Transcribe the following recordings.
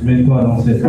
Mets-toi dans cette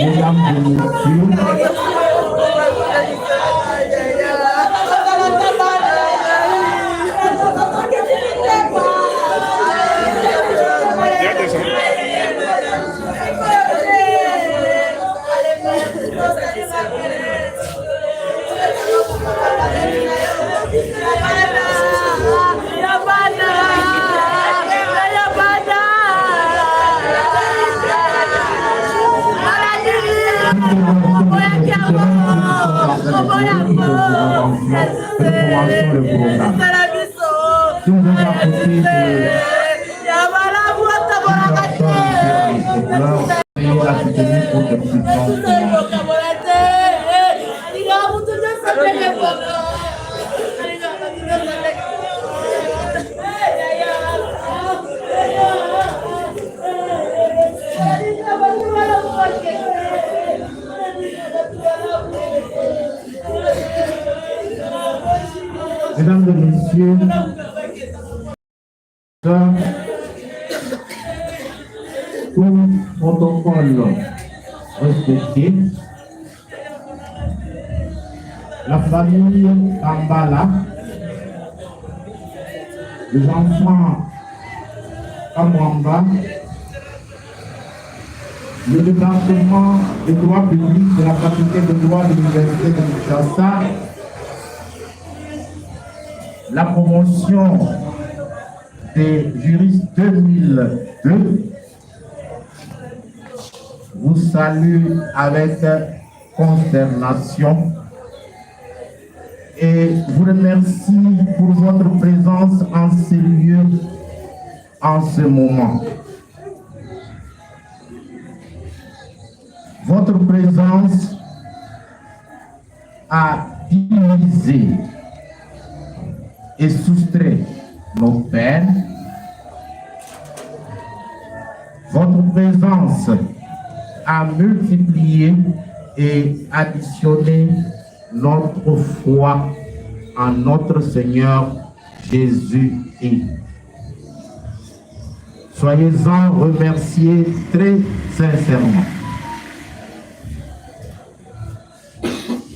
Mesdames et messieurs, mesdames et messieurs, tout protocole respecté, la famille Kambala, les enfants Kamwamba, le département des droits publics de la faculté de droit de l'université de Kinshasa, la promotion des juristes 2002 vous salue avec consternation et vous remercie pour votre présence en ces lieux en ce moment. Votre présence a divisé et soustrait nos peines. Votre présence a multiplié et additionné notre foi en notre Seigneur Jésus-Christ. Soyez-en remerciés très sincèrement.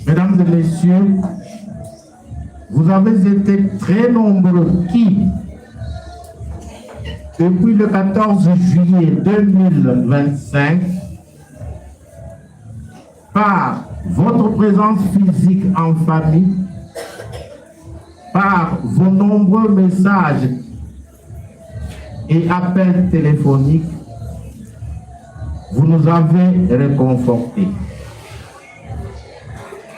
Mesdames et messieurs, vous avez été très nombreux qui, depuis le 14 juillet 2025, par votre présence physique en famille, par vos nombreux messages et appels téléphoniques, vous nous avez réconfortés.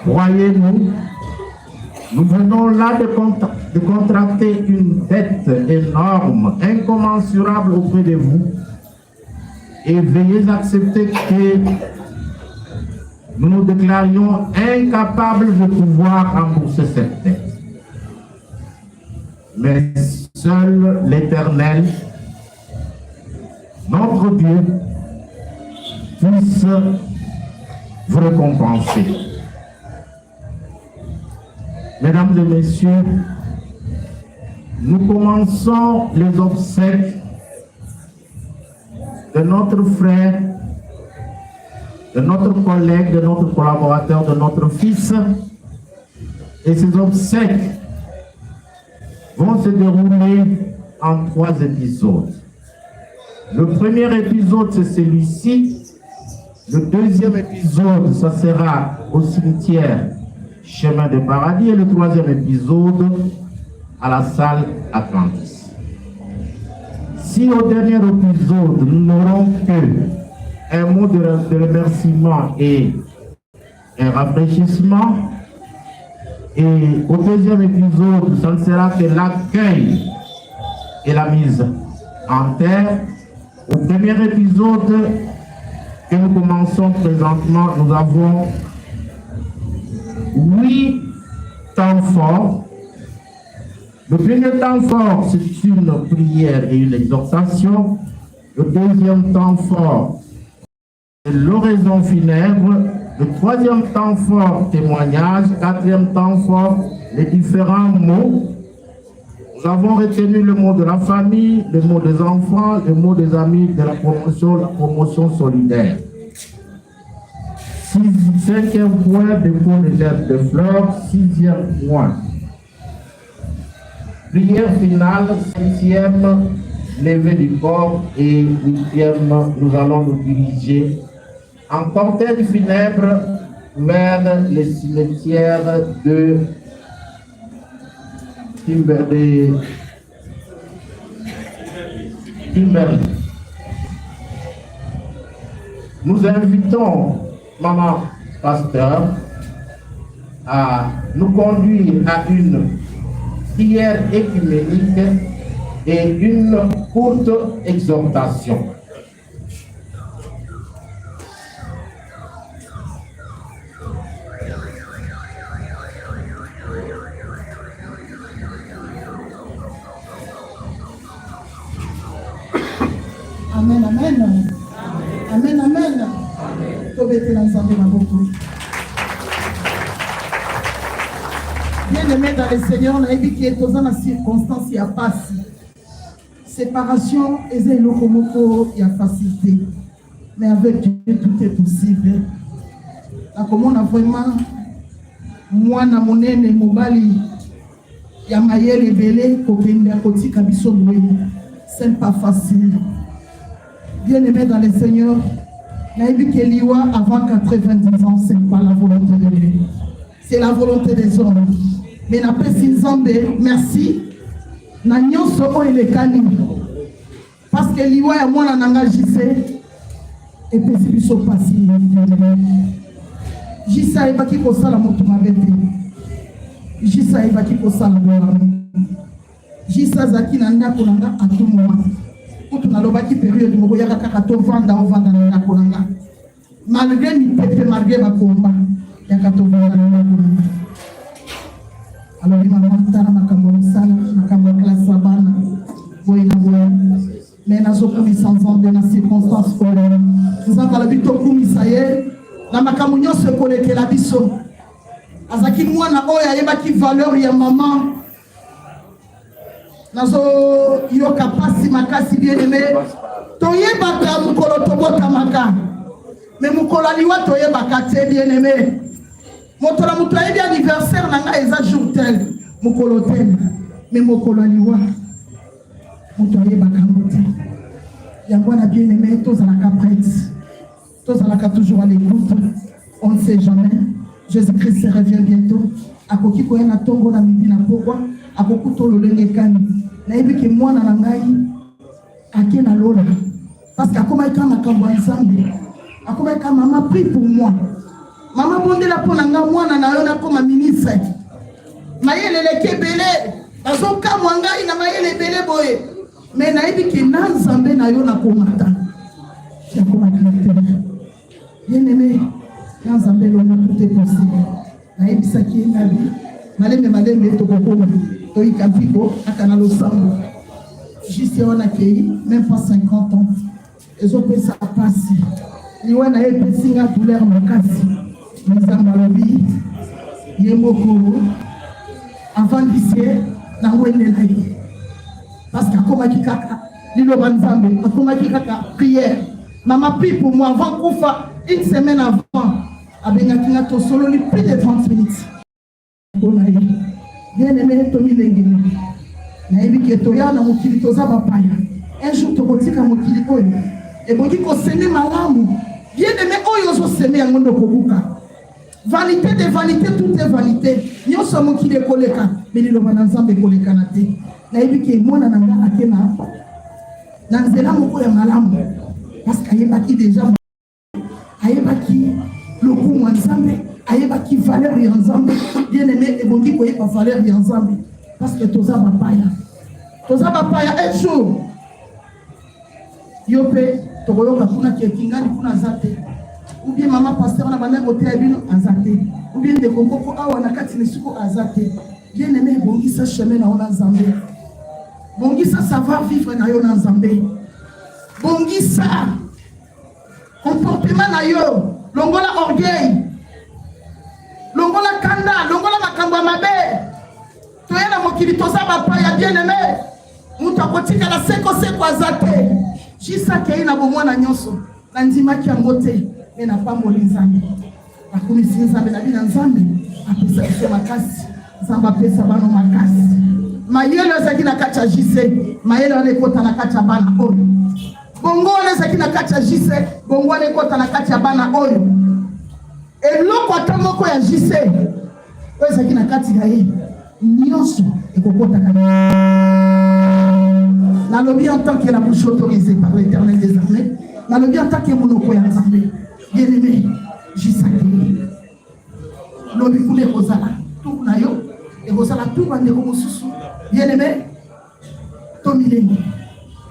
Croyez-nous, nous venons là de contracter une dette énorme, incommensurable auprès de vous, et veuillez accepter que nous nous déclarions incapables de pouvoir rembourser cette dette. Mais seul l'Éternel, notre Dieu, puisse vous récompenser. Mesdames et messieurs, nous commençons les obsèques de notre frère, de notre collègue, de notre collaborateur, de notre fils. Et ces obsèques vont se dérouler en 3 épisodes. Le premier épisode, c'est celui-ci. Le deuxième épisode, ça sera au cimetière Chemin de Paradis. Et le troisième épisode, à la salle Atlantis. Si au dernier épisode, nous n'aurons que un mot de remerciement et un rafraîchissement, et au deuxième épisode, ça ne sera que l'accueil et la mise en terre. Au premier épisode que nous commençons présentement, nous avons 8 temps forts. Le premier temps fort, c'est une prière et une exhortation. Le deuxième temps fort, c'est l'oraison funèbre. Le troisième temps fort, témoignage. Quatrième temps fort, les différents mots. Nous avons retenu le mot de la famille, le mot des enfants, le mot des amis, de la promotion solidaire. Cinquième point, dépôt de lettres de fleurs. Sixième point. Prière finale. Septième, levée du corps. Et huitième, nous allons nous diriger en cortège funèbre vers le cimetière de Kimberley. Nous invitons Maman Pasteur à nous conduire à une prière écuménique et une courte exhortation. Amen, amen. Amen, amen. Bien-aimés dans le Seigneur, on a dit qu'il est dans la circonstance, il y a passé. Séparation, et il y a facilité. Mais avec Dieu, tout est possible. Comme on a vraiment, moi, na monene, mobali, il y a maïe, les belés, kopenda, koti, kabiso, c'est pas facile. Bien-aimés dans le Seigneur, Naïbi Keliwa, avant 90 ans, ce n'est pas la volonté de Dieu. C'est la volonté des hommes. Mais n'a pas si Zambé, merci. N'agnon so et les cani. Parce que Liwa et moi, on a engagé. Et puis, si nous passé. Jissa et Baki Kosa la moto m'a bêté. Jissa et Baki Kosa la moto. Jissa Zaki Nanda Konanga à tout moment. Tunalobaki période moko ya kaka to vanda na kolanga malgré ni pepe malgré ba komba ya kato vanda na kolanga alors il m'a montré makambo sana makambo classe sabana boyina boya mais na zo komi sans de na circonstance kolera nous avons la bito komi saye na makambo nyose kolekela biso azaki mwana oya yebaki valeur ya maman nazo yoka pasi makasi bien-aimé toyebaka mukolo tobota maka mais mukolo aliwa toyebaka te bien-aimé motola mutu ayebi anniversaire nanga eza jour tel mukolo tel mais mukolo aliwa mutu ayebaka ngo te yango na bien-aimé tozalaka prête tozalaka toujours à l'écoute on ne sait jamais Jésus-Christ revient bientôt akoki koya na tongo na midi na pokwa akokuta lolenge kani nayebi ke mwana na ngai ake na lola parce que akoma eka makambo ya Nzambe akoma eka mama prie pour moi mama bondela mpo na nga mwana na yo nakoma ministre mayele leke ebele bazokamwa ngai na mayele ebele boye mais nayebi ke na Nzambe na yo nakomata yakoma kritere bien-aimé na Nzambe lona tout est possible nayebisaki ye nabi malembe tokokoma toyika mpiko aka na losambo juste wana kei même pas 50 ans ezopesa pasi liwa na ye epesinga douleur makasi Nzambe alobi ye moko avandise na wenela ye parce que akomaki kaka liloba Nzambe akomaki kaka prière mama prie pour moi avant kufa une semaine avant abengaki nga tosololi plus de 30 minutes bien-aimé tomi lengeli nayebi ke toya na mokili toza bapaya un jour tokotika mokili oyo ebongi koseme malamu bien-aimé oyo ozoseme yango nde kobuka vanité de vanité tout est vanité nyonso mokili ekoleka me liloba na Nzambe ekolekana te nayebi ke mwana na nga ake na nzela moko ya malamu parce que ayebaki déjà ayebaki lokumu ya Nzambe ayebaki valeur ya Nzambe bien-aimé ebongi koyeba valeur ya Nzambe parce que toza bapaya un jour yo mpe tokoyoka kuna kekingani kuna aza te ou bien mama pasteur na bana koteya bino aza te ou bien ndeko moko awa na kati na esiko aza te bien-aimé ebongisa chemin na yo na Nzambe bongisa savoir vivre na yo na Nzambe bongisa comportement na yo longola orgueil longola kanda longola makambo ya mabe toyena mokili toza bapaya bien-aimé mutu akotikala seko aza te jisa kei na bomwana nyonso na ndimaki yango te me na pamboli Nzambe akomisi nzambe na bina nzambe apesa biso makasi nzambe apesa bano makasi mayele ezalaki na kati ya jise mayele wana ekota na kati ya bana oyo bongo wana ezalaki na kati ya jise bongo wana ekota na kati ya bana oyo eloko ata moko ya jise oyo ezalaki na kati ya ye nyonso ekokota kaka nalobi en tant que la bouche autorisée par l'Éternel des armées nalobi en tant que monoko ya nzambe bien-aimé jisaki lobi kule kozala tout na yo ekozala tout bandeko mosusu bien-aimé to milenge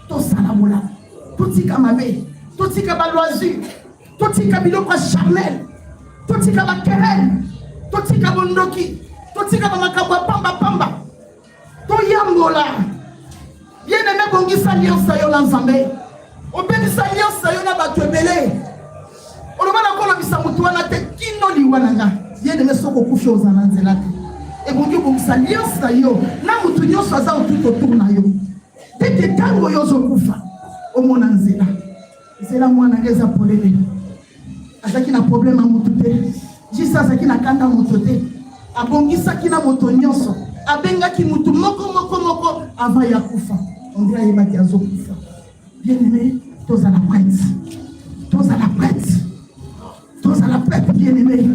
tosala bolamu totika mabe totika baloisir totika biloko ya charnel totika bakerele totika bondoki totika bamakambo ya pambapamba toyambola bien-aimé bongisa alliance yo na nzambe obebisa alliance yo na bato ebele oloba na kolobisa motu wana te kino liwa na nga bien-aimé soko okufi oza na nzela te ebongi obongisa alliance na yo na motu nyonso aza otutu otour na yo tete ntango yo ozokufa omona nzela nzela mwana nga eza polele azalaki na problème ya motu te jisa azalaki na kanda moto te abongisaki na moto nyonso abengaki motu moko avant ya kufa ondira yebaki azokufa bien-aimé tozala prête tozala prête bien-aimé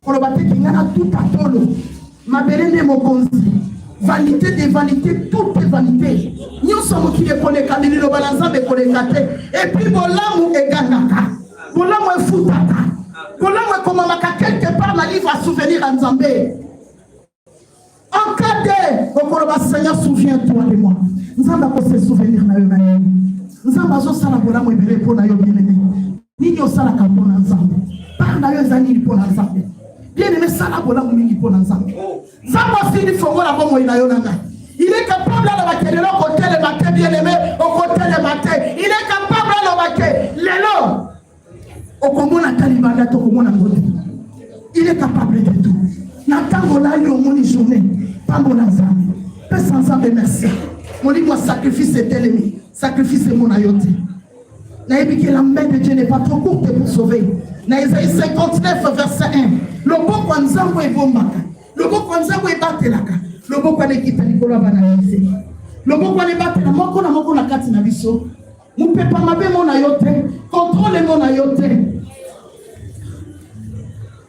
koloba te kinga na tout atolo mabele nde mokonzi vanité de vanité tout est vanité nyonso mokili ekoleka liloba na nzambe ekoleka te epuis bolamu egangaka bolamu efutaka bolamu ekomamaka quelque part na livre à souvenir ya nzambe en cas de okoloba Seigneur souviens-toi de moi nzambe akose souvenir na yo na yo nzambe azosala bolamu ebele mpo na yo bien-aimé nini osalaka mpo na nzambe par na yo eza nini mpo na nzambe bien-aimé sala bolamu mingi mpo na nzambe nzambe asili fongola bomoi na yo na ngai il est capable alobake lelo okotelema te bien-aimé okotelema te il est capable alobake lelo okomona talibanda tokomona ngote il est capable de tout na ntango lali omoni journée pambola nzambe pesa nzambe merci molimo ya sacrifice etelemi sacrifice emona yo te nayebi que la main de Dieu n'est pas trop courte pour sauver na Isaïe 59 verset 1 loboko ya nzambe ebombaka loboko ya nzambe ebatelaka loboko wana ekita likolo ya bana ya nzambe loboko wana ebatela moko na moko na kati na biso mopepa mabe mona yo te contrôle mona yo te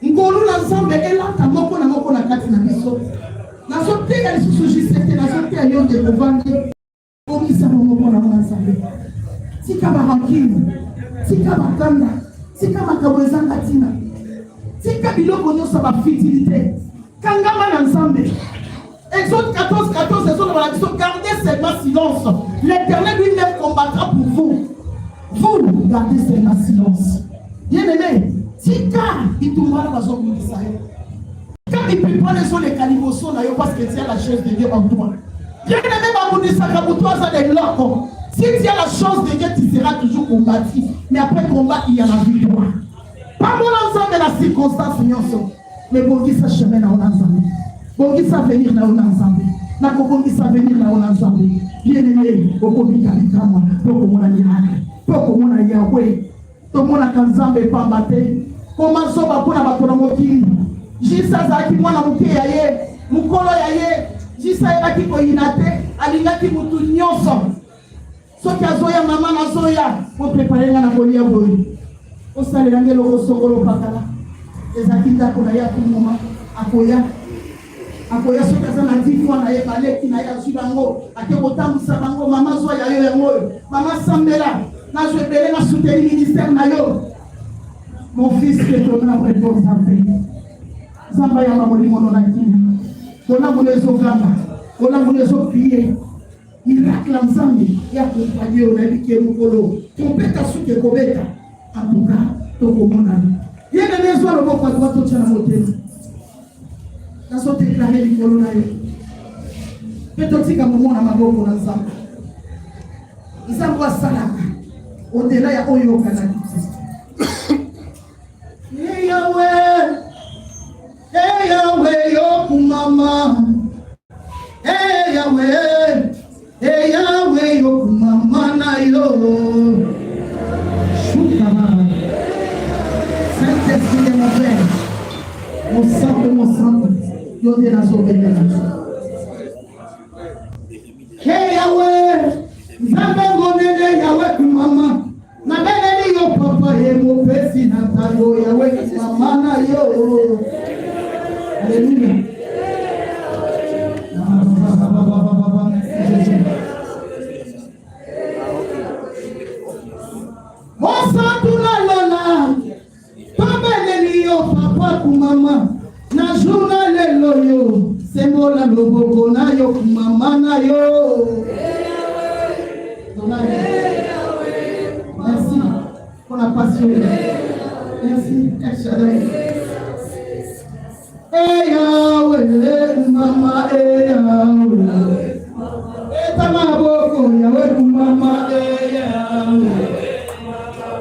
ngolu na nzambe elata moko na moko na kati na biso nazoteya lisusu jisete nazoteya yo nde kovandi omisa moko na mona nzambe tika barankine tika bakanda tika makambo ezanga ntina tika biloko nyonso bafutilité kangama na nzambe Exode 14 ezoloba na biso gardez seulement silence l'Éternel lui-même combattra pour vous gardez seulement silence bien-aimé tika itumbala bazobundisa yo tika ipepa ezoleka liboso na yo parce que tu as la chose de Dieu en toi bien-aimé babundisaka moto aza de loko. Si tu as la chose de Dieu, tu seras toujours combattu. Mais après le combat, il y a la victoire. Pas mon ensemble de la circonstance, mais bon, qui ça chemin dans l'ensemble. Bon, qui ça venir dans l'ensemble. Na bon, qui ça venir dans l'ensemble. Bien aimé, au comité avec moi, pour que mon miracle, pour que mon Yahweh, tout le monde a ensemble pas battre. Comment ça va pour la battre dans mon kiri. Jisa za ki mwana muke yaye, mukolo yaye, jisa ya ki ko inate, alingaki mutu nyonso. Soki azoya mama na zoya mo préparer na kolia boyi o sale ngelo ko sokolo pakala ezaki ndako na ya kumoma akoya soki aza na 10 fois na ye baleki na ya subango akekotambusa bango mama zoya yo yango mama sambela na jebele na soutenir ministère na yo mon fils que tu as préparé zamba ya mamolimo na kina bona mulezo gamba bona mulezo prier miracle nzambe ya kumpanye na bike mukolo topeta suke kobeta abuka tokomona yene mezo lo boko kwa to chana motema na sote déclarer likolo na yo peto tika momona maboko na nzambe nzambe wa salaka odela ya oyo kana kiti Yahweh yo kumama Yahweh yo kumama na yo Shukama Saint-Esprit de mon frère yo nde nazobengela Hey Yahweh, Nzambe monene Yahweh mama. Na bele yo papa ye mo pesi na tango Yahweh mama na yo. Hallelujah. Mosa tunalona. Pabele yo papa ku mama. Na juna lelo yo. Sembola loboko na yo ku mama na yo. Merci pour la passion. Merci, Kachadai. Eh Yahweh, mama, eh Yahweh. Etamaboko, Yahweh, mama, eh Yahweh.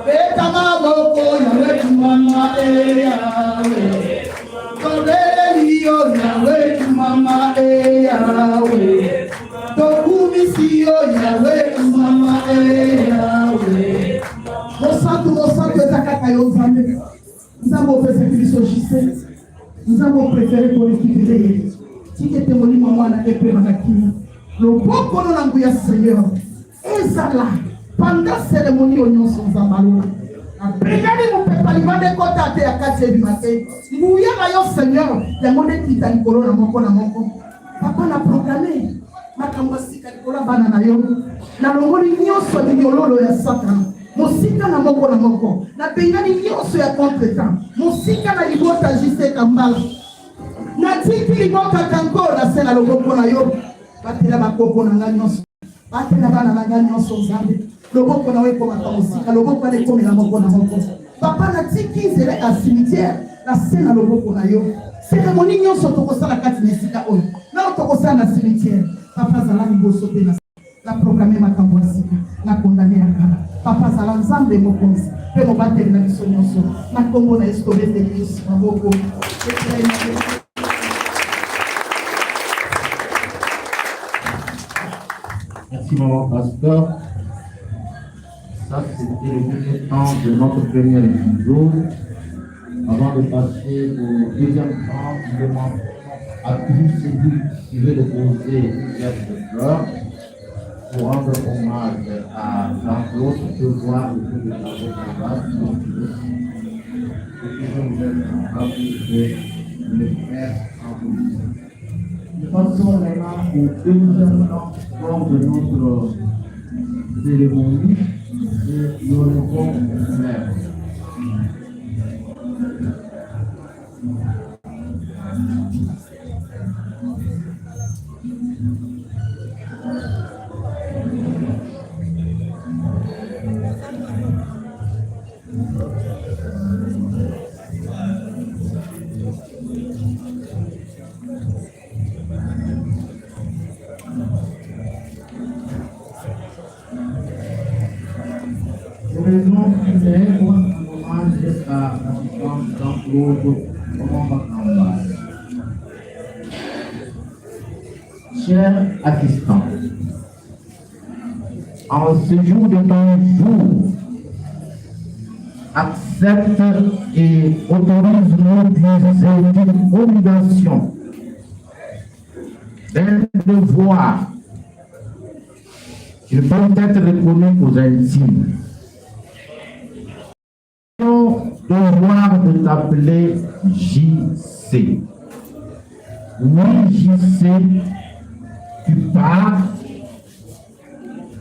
Etamaboko, Yahweh, mama, eh Yahweh. Tolelio, Yahweh, mama, eh Yahweh. Tokumisiyo, Yahweh, mama, eh Yahweh. Mosanto, etakaka yo Nzambe. Nzambe opesa biso jise. Nzambe opréféré pour l'équilibre. Tike temoli mwana epe makakina. Loboko no nangu ya Seigneur. Ezala pendant cérémonie onyonso Nzambalo. Brigade mopepa libande kota te akati ebimate. Nguya na yo Seigneur. Yango nde kita likolo na moko. Papa na programme. Makambo sika likolo bana na yo. Na longoli nyonso linyololo ya Satan. Mosika na moko. Na bengani nyonso ya contre-temps. Mosika na libota jise kambala. Na tiki libota kanko na sena loboko na yo. Batela bakoko na nga nyonso. Batela bana na nga nyonso Nzambe. Loboko na weko makamosika. Loboko na ekomi na moko. Papa na tiki zele a cimetière. Na sena loboko na yo. Cérémonie nyonso tokosala kati na esika oyo. Na tokosala na cimetière. Papa zala liboso pe na la programme makambo sika. Na condamné ya kala. Papa zala Nzambe mokonzi. Pe mobateli na biso nyonso. Na kombo na Yesu tobete Yesu maboko. Merci maman pasteur. Ça c'était le premier temps de notre première épisode. Avant de passer au deuxième temps, nous demandons à tous ceux qui veulent déposer une lettre de fleurs pour rendre hommage à Jean-Claude, de voir le feu de la travail. Nous pouvons nous être capables de le faire en vous. Nous passons maintenant au deuxième temps de notre cérémonie et nous levons le frère. Nous faisons un hommage à l'assistant Jean-Claude Makamba. Cher assistant, en ce jour de ton jour, accepte et autorise-nous d'exercer une obligation, d'un devoir qui peut être reconnu aux intimes. Devoir de t'appeler JC. Oui, JC, tu pars,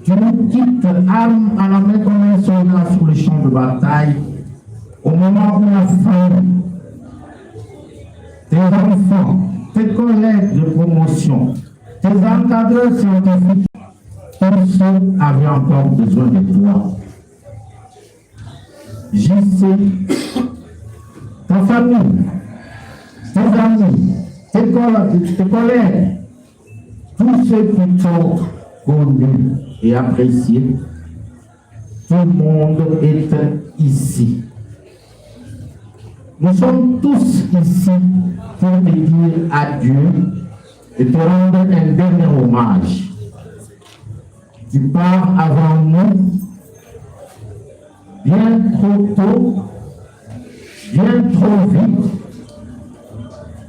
tu nous quittes arme à la main comme un soldat sur le champ de bataille, au moment où la femme, tes enfants, tes collègues de promotion, tes encadreurs scientifiques, tous ceux avaient encore besoin de toi. JC, ta famille, tes amis, tes collègues, tous ceux qui t'ont connu et apprécié, tout le monde est ici. Nous sommes tous ici pour te dire adieu et te rendre un dernier hommage. Tu pars avant nous, bien trop tôt, bien trop vite,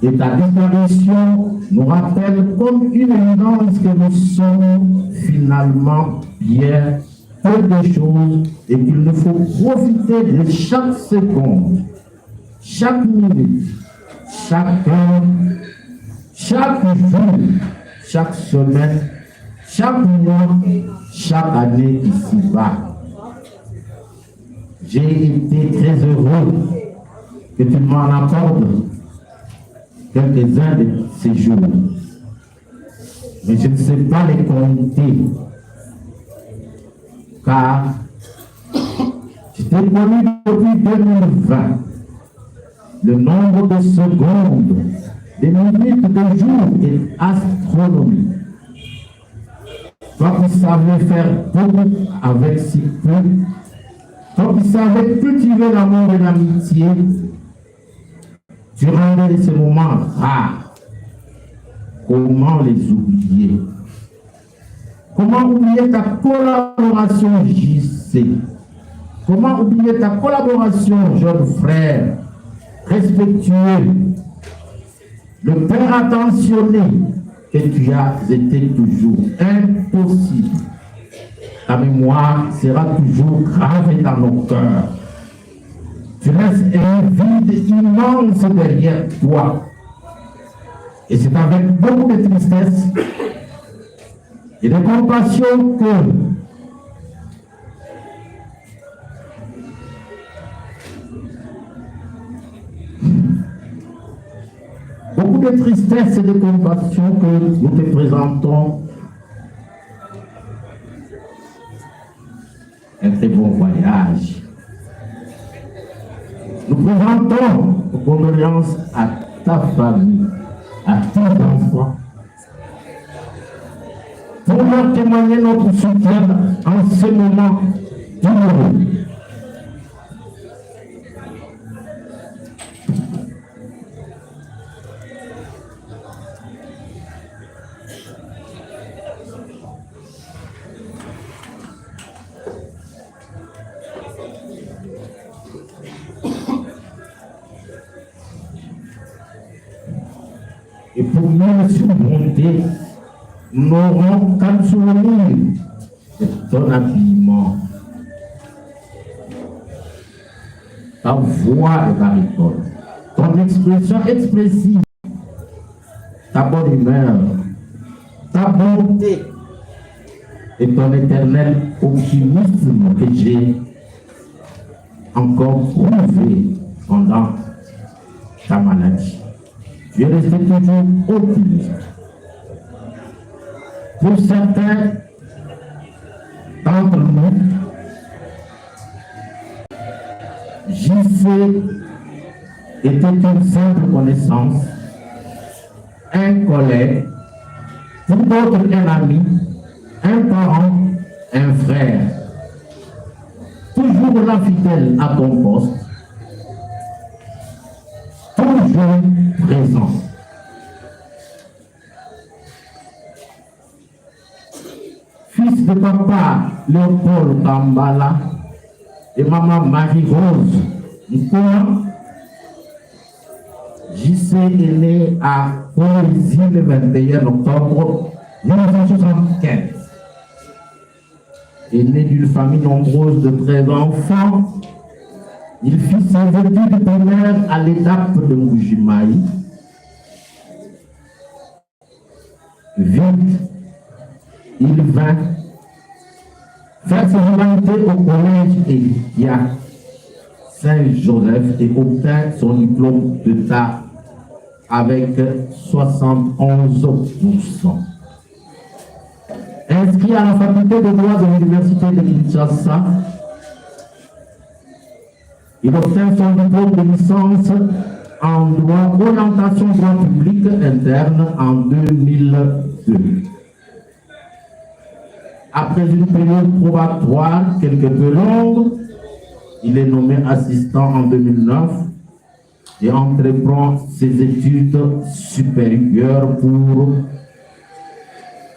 Et ta disparition nous rappelle comme une évidence que nous sommes finalement bien peu de choses et qu'il nous faut profiter de chaque seconde, chaque minute, chaque heure, chaque jour, chaque semaine, chaque mois, chaque année ici-bas. J'ai été très heureux que tu m'en accordes quelques-uns de ces jours. Mais je ne sais pas les compter, car je t'ai connu depuis 2020. Le nombre de secondes, de minutes, de jours est astronomique. Toi qui savais faire beaucoup avec si peu, toi qui savais cultiver l'amour et l'amitié, tu rendais ces moments rares. Comment les oublier? Comment oublier ta collaboration JC? Comment oublier ta collaboration, jeune frère, respectueux, le père attentionné que tu as été toujours? Impossible. Ta mémoire sera toujours gravée dans nos cœurs. Tu laisses un vide immense derrière toi. Et c'est avec beaucoup de tristesse et de compassion que beaucoup de tristesse et de compassion que nous te présentons un très bon voyage. Nous présentons nos condoléances à ta famille, à tes enfants, pour leur témoigner notre soutien en ce moment douloureux. Et pour mieux surmonter, nous n'aurons qu'à nous souvenir de ton habillement, ta voix de baryton, ton expression expressive, ta bonne humeur, ta bonté et ton éternel optimisme que j'ai encore prouvé pendant ta maladie. Tu es resté toujours optimiste. Pour certains d'entre nous, JC était une simple connaissance, un collègue, pour d'autres un ami, un parent, un frère. Toujours là fidèle à ton poste, toujours présent. Fils de papa Léopold Kambala et maman Marie-Rose Nkuma, JC est né à Poésie le 21 octobre 1975. Il est né d'une famille nombreuse de 13 enfants. Il fit ses études primaires à l'étape de Mbujimaï. Vite, il vint faire ses humanités au collège Elia Saint-Joseph et obtint son diplôme d'État avec 71%. Inscrit à la faculté de droit de l'université de Kinshasa, il obtint son diplôme de licence en droit, orientation droit public interne en 2002. Après une période probatoire quelque peu longue, il est nommé assistant en 2009 et entreprend ses études supérieures pour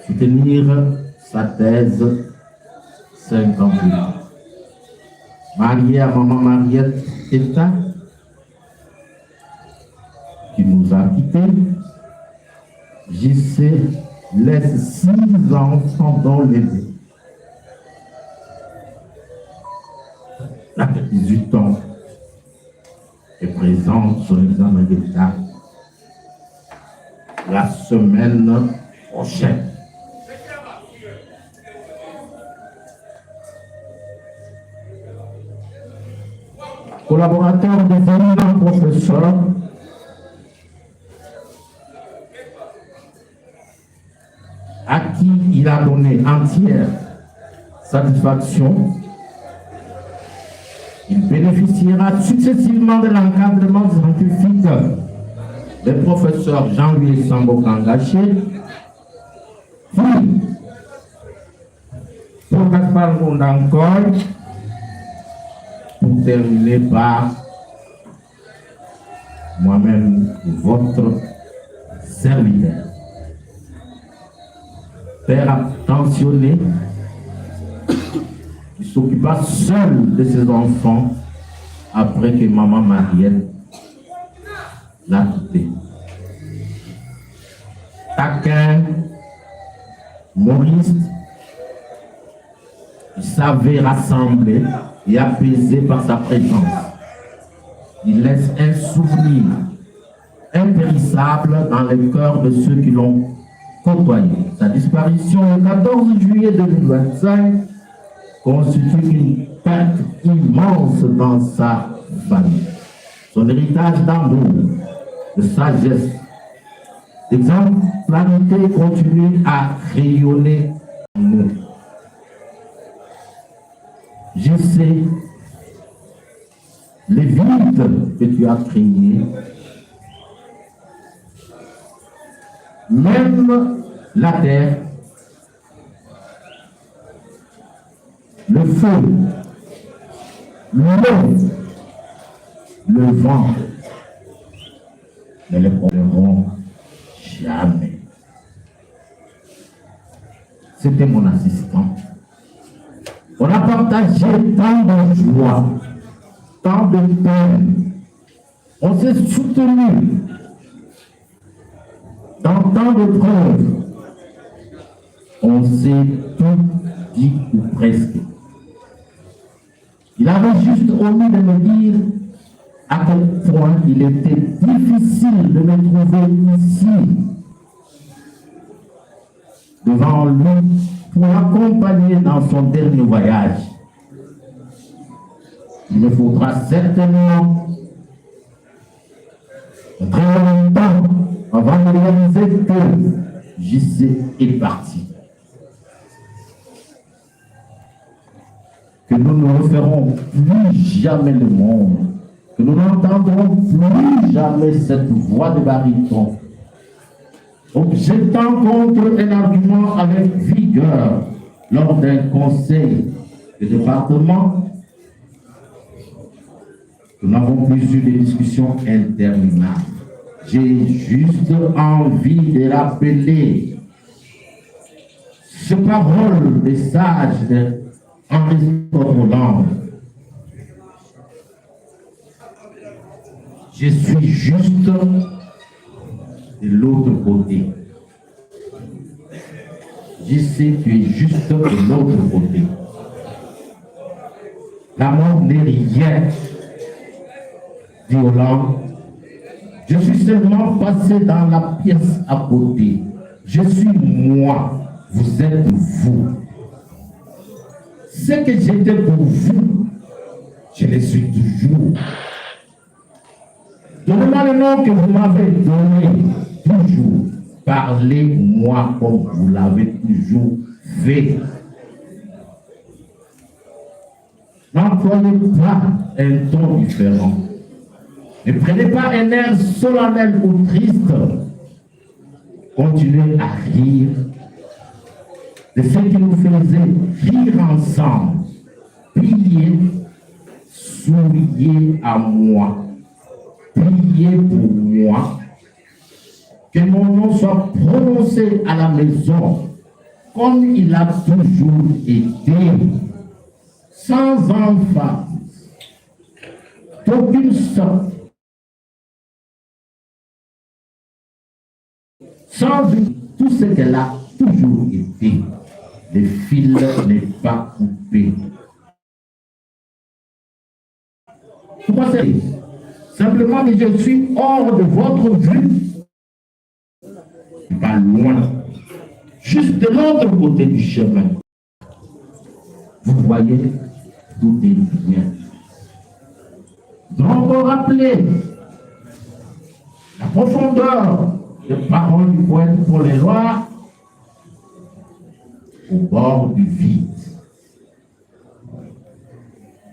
soutenir sa thèse 5 ans plus tard. Marié à maman Mariette Teta, qui nous nous a quittés, JC laisse 6 enfants dont l'aîné, à 18 ans, et présente son examen d'État la semaine prochaine. Collaborateur des éminents professeurs, à qui il a donné entière satisfaction, il bénéficiera successivement de l'encadrement scientifique des professeurs Jean-Louis Sambo Kangaché, puis pour Gaspard Ngondankol, pour terminer par moi-même, votre serviteur. Père attentionné, qui s'occupa seul de ses enfants après que maman Mariette l'a quitté. Taquin, Maurice, il savait rassembler et apaiser par sa présence. Il laisse un souvenir impérissable dans le cœur de ceux qui l'ont côtoyé. Sa disparition le 14 juillet 2025 constitue une perte immense dans sa famille. Son héritage d'amour, de sagesse, d'exemplarité continue à rayonner en nous. Je sais les vides que tu as créés, même la terre, le feu, l'eau, le vent ne les prendront jamais. C'était mon assistant. On a partagé tant de joie, tant de peine. On s'est soutenu dans tant de preuves. On s'est tout dit ou presque. Il avait juste omis de me dire à quel point il était difficile de me trouver ici, devant lui, pour l'accompagner dans son dernier voyage. Il me faudra certainement très longtemps avant de réaliser que JC est parti. Que nous ne referons plus jamais le monde, que nous n'entendrons plus jamais cette voix de baryton, objectant contre un argument avec vigueur lors d'un conseil de département. Nous n'avons plus eu de discussions interminables. J'ai juste envie de rappeler ces paroles des sages de Henri Hollande. Je suis juste de l'autre côté. Je sais que tu es juste de l'autre côté. La mort n'est rien, dit Hollande. Je suis seulement passé dans la pièce à côté. Je suis moi, vous êtes vous. Ce que j'étais pour vous, je le suis toujours. Donnez-moi le nom que vous m'avez donné, toujours. Parlez-moi comme vous l'avez toujours fait. N'employez pas un ton différent. Ne prenez pas un air solennel ou triste. Continuez à rire de ce qui nous faisait rire ensemble. Priez, souriez à moi. Priez pour moi. Que mon nom soit prononcé à la maison comme il a toujours été, sans emphase, d'aucune sorte. Sans tout ce qu'elle a toujours été. Le fil n'est pas coupé. Pourquoi c'est simplement que je suis hors de votre vue, pas loin, juste de l'autre côté du chemin. Vous voyez, tout est bien. Donc, vous rappelez la profondeur des paroles du poète pour les lois au bord du vide.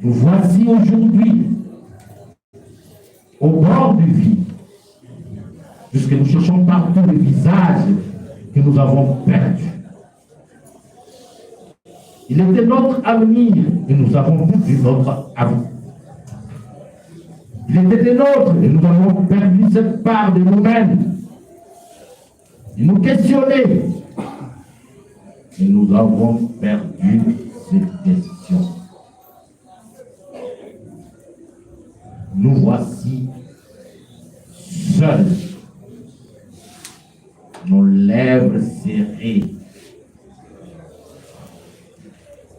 Nous voici aujourd'hui au bord du vide, puisque nous cherchons partout le visage que nous avons perdu. Il était notre avenir et nous avons perdu notre avenir. Il était des nôtres et nous avons perdu cette part de nous-mêmes. Il nous questionnait et nous avons perdu cette question. Nous voici seuls, nos lèvres serrées.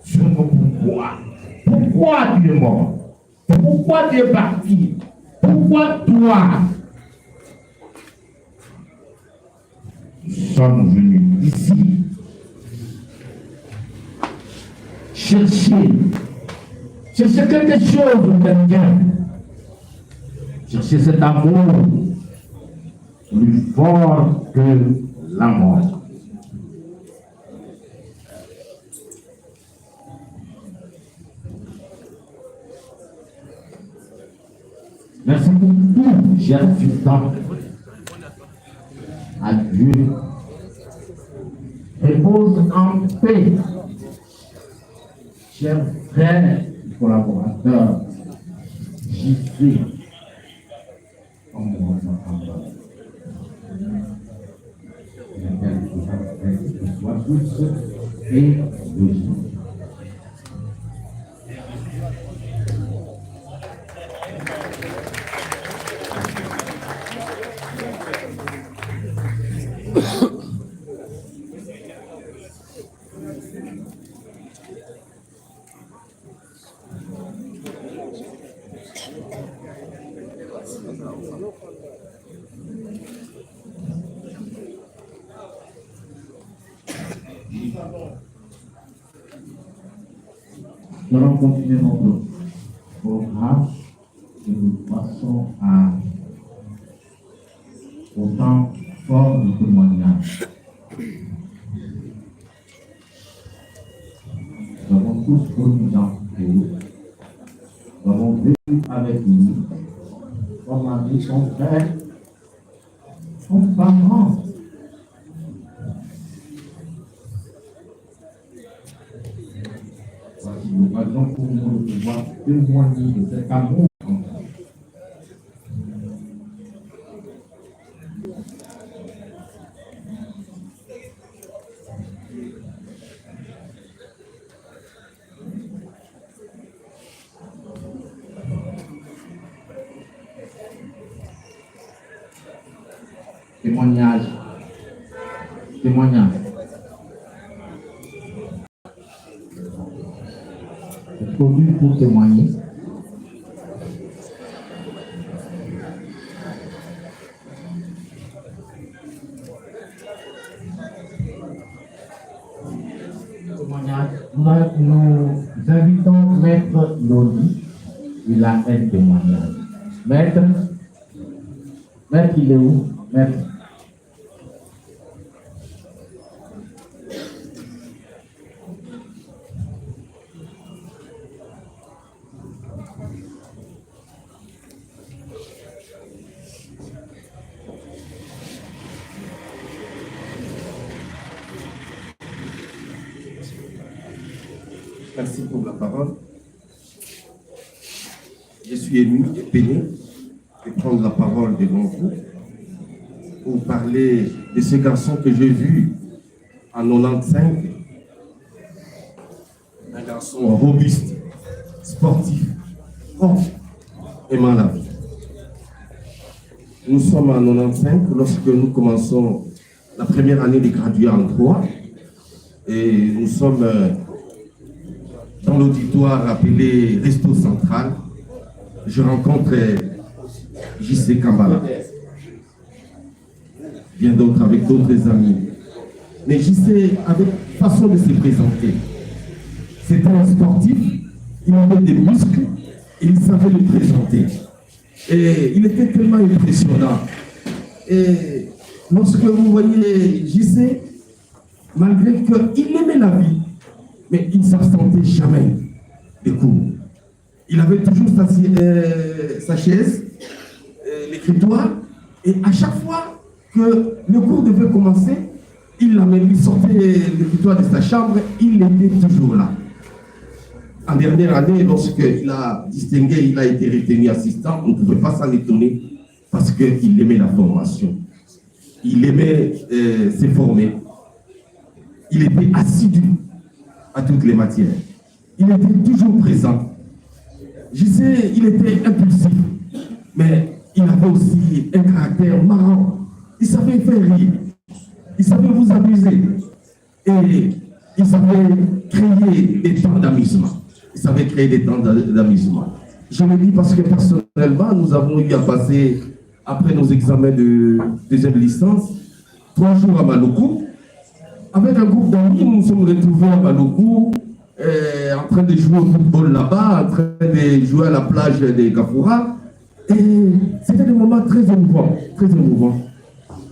Sur nos pourquoi. Pourquoi tu es mort? Pourquoi tu es parti? Pourquoi toi? Nous sommes venus ici chercher quelque chose de quelqu'un. Chercher cet amour plus fort que la mort. Merci pour tout, cher Sultan. Adieu. Repose en paix, chers frères et collaborateurs. J'y suis. Soit tous et logique. Nous allons continuer notre programme et nous passons au temps fort du témoignage. Nous avons tous connu Jean Théo. Nous avons vécu avec lui, comme a dit son frère, son parent. Voici l'occasion pour nous de pouvoir témoigner de cet amour. Témoignage. Témoignage. Produit pour témoigner. Témoignage. Nous invitons Maître Lodi. Il a un témoignage. Maître, il est où? Maître. Merci pour la parole. Je suis ému et peiné de prendre la parole devant vous pour parler de ce garçon que j'ai vu en 95. Un garçon robuste, sportif, fort, aimant la vie. Nous sommes en 95 lorsque nous commençons la première année des gradués en droit. Et nous sommes dans l'auditoire appelé Resto Central. Je rencontre JC Kambala. Bien d'autres, avec d'autres amis. Mais JC avait façon de se présenter. C'était un sportif, il avait des muscles et il savait le présenter. Et il était tellement impressionnant. Et lorsque vous voyez JC, malgré qu'il aimait la vie, mais il ne s'absentait jamais des cours. Il avait toujours sa chaise, l'écritoire, et à chaque fois que le cours devait commencer, il sortait l'écritoire de sa chambre, il était toujours là. En dernière année, lorsqu'il a distingué, il a été retenu assistant, on ne pouvait pas s'en étonner parce qu'il aimait la formation. Il aimait se former. Il était assidu à toutes les matières. Il était toujours présent. Je sais, il était impulsif, mais il avait aussi un caractère marrant. Il savait faire rire. Il savait vous amuser. Et il savait créer des temps d'amusement. Il savait créer des temps d'amusement. Je le dis parce que personnellement, nous avons eu à passer, après nos examens de deuxième licence, 3 jours à Maloko. Avec un groupe d'amis, nous nous sommes retrouvés à Maloko, en train de jouer au football là-bas, en train de jouer à la plage des Kafura. Et c'était des moments très émouvants, très émouvants.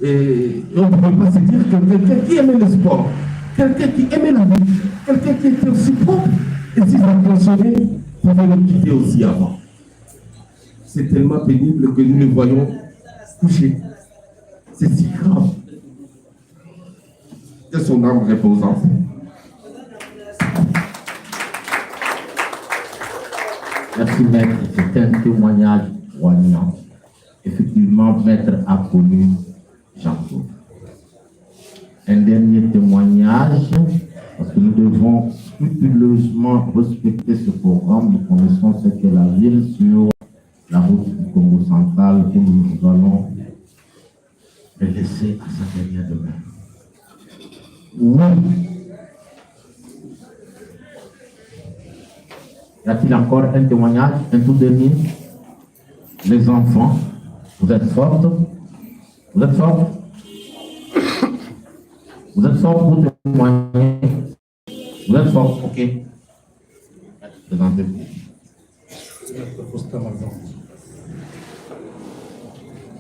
Et on ne peut pas se dire que quelqu'un qui aimait le sport, quelqu'un qui aimait la vie, quelqu'un qui était aussi propre, et si ça fonctionnait, pouvait nous quitter aussi avant. C'est tellement pénible que nous le voyons coucher. C'est si grave. Que son âme repose en paix. Merci maître, c'est un témoignage poignant. Effectivement, maître a connu Jean-Claude. Un dernier témoignage, parce que nous devons scrupuleusement respecter ce programme. Nous connaissons ce qu'est la ville sur la route du Congo central que nous allons le laisser à sa dernière demeure. Oui. Y a-t-il encore un témoignage, un tout dernier? Les enfants, vous êtes fortes? Vous êtes fortes? Vous êtes fortes pour témoigner? Vous êtes fortes, ok. Présentez-vous.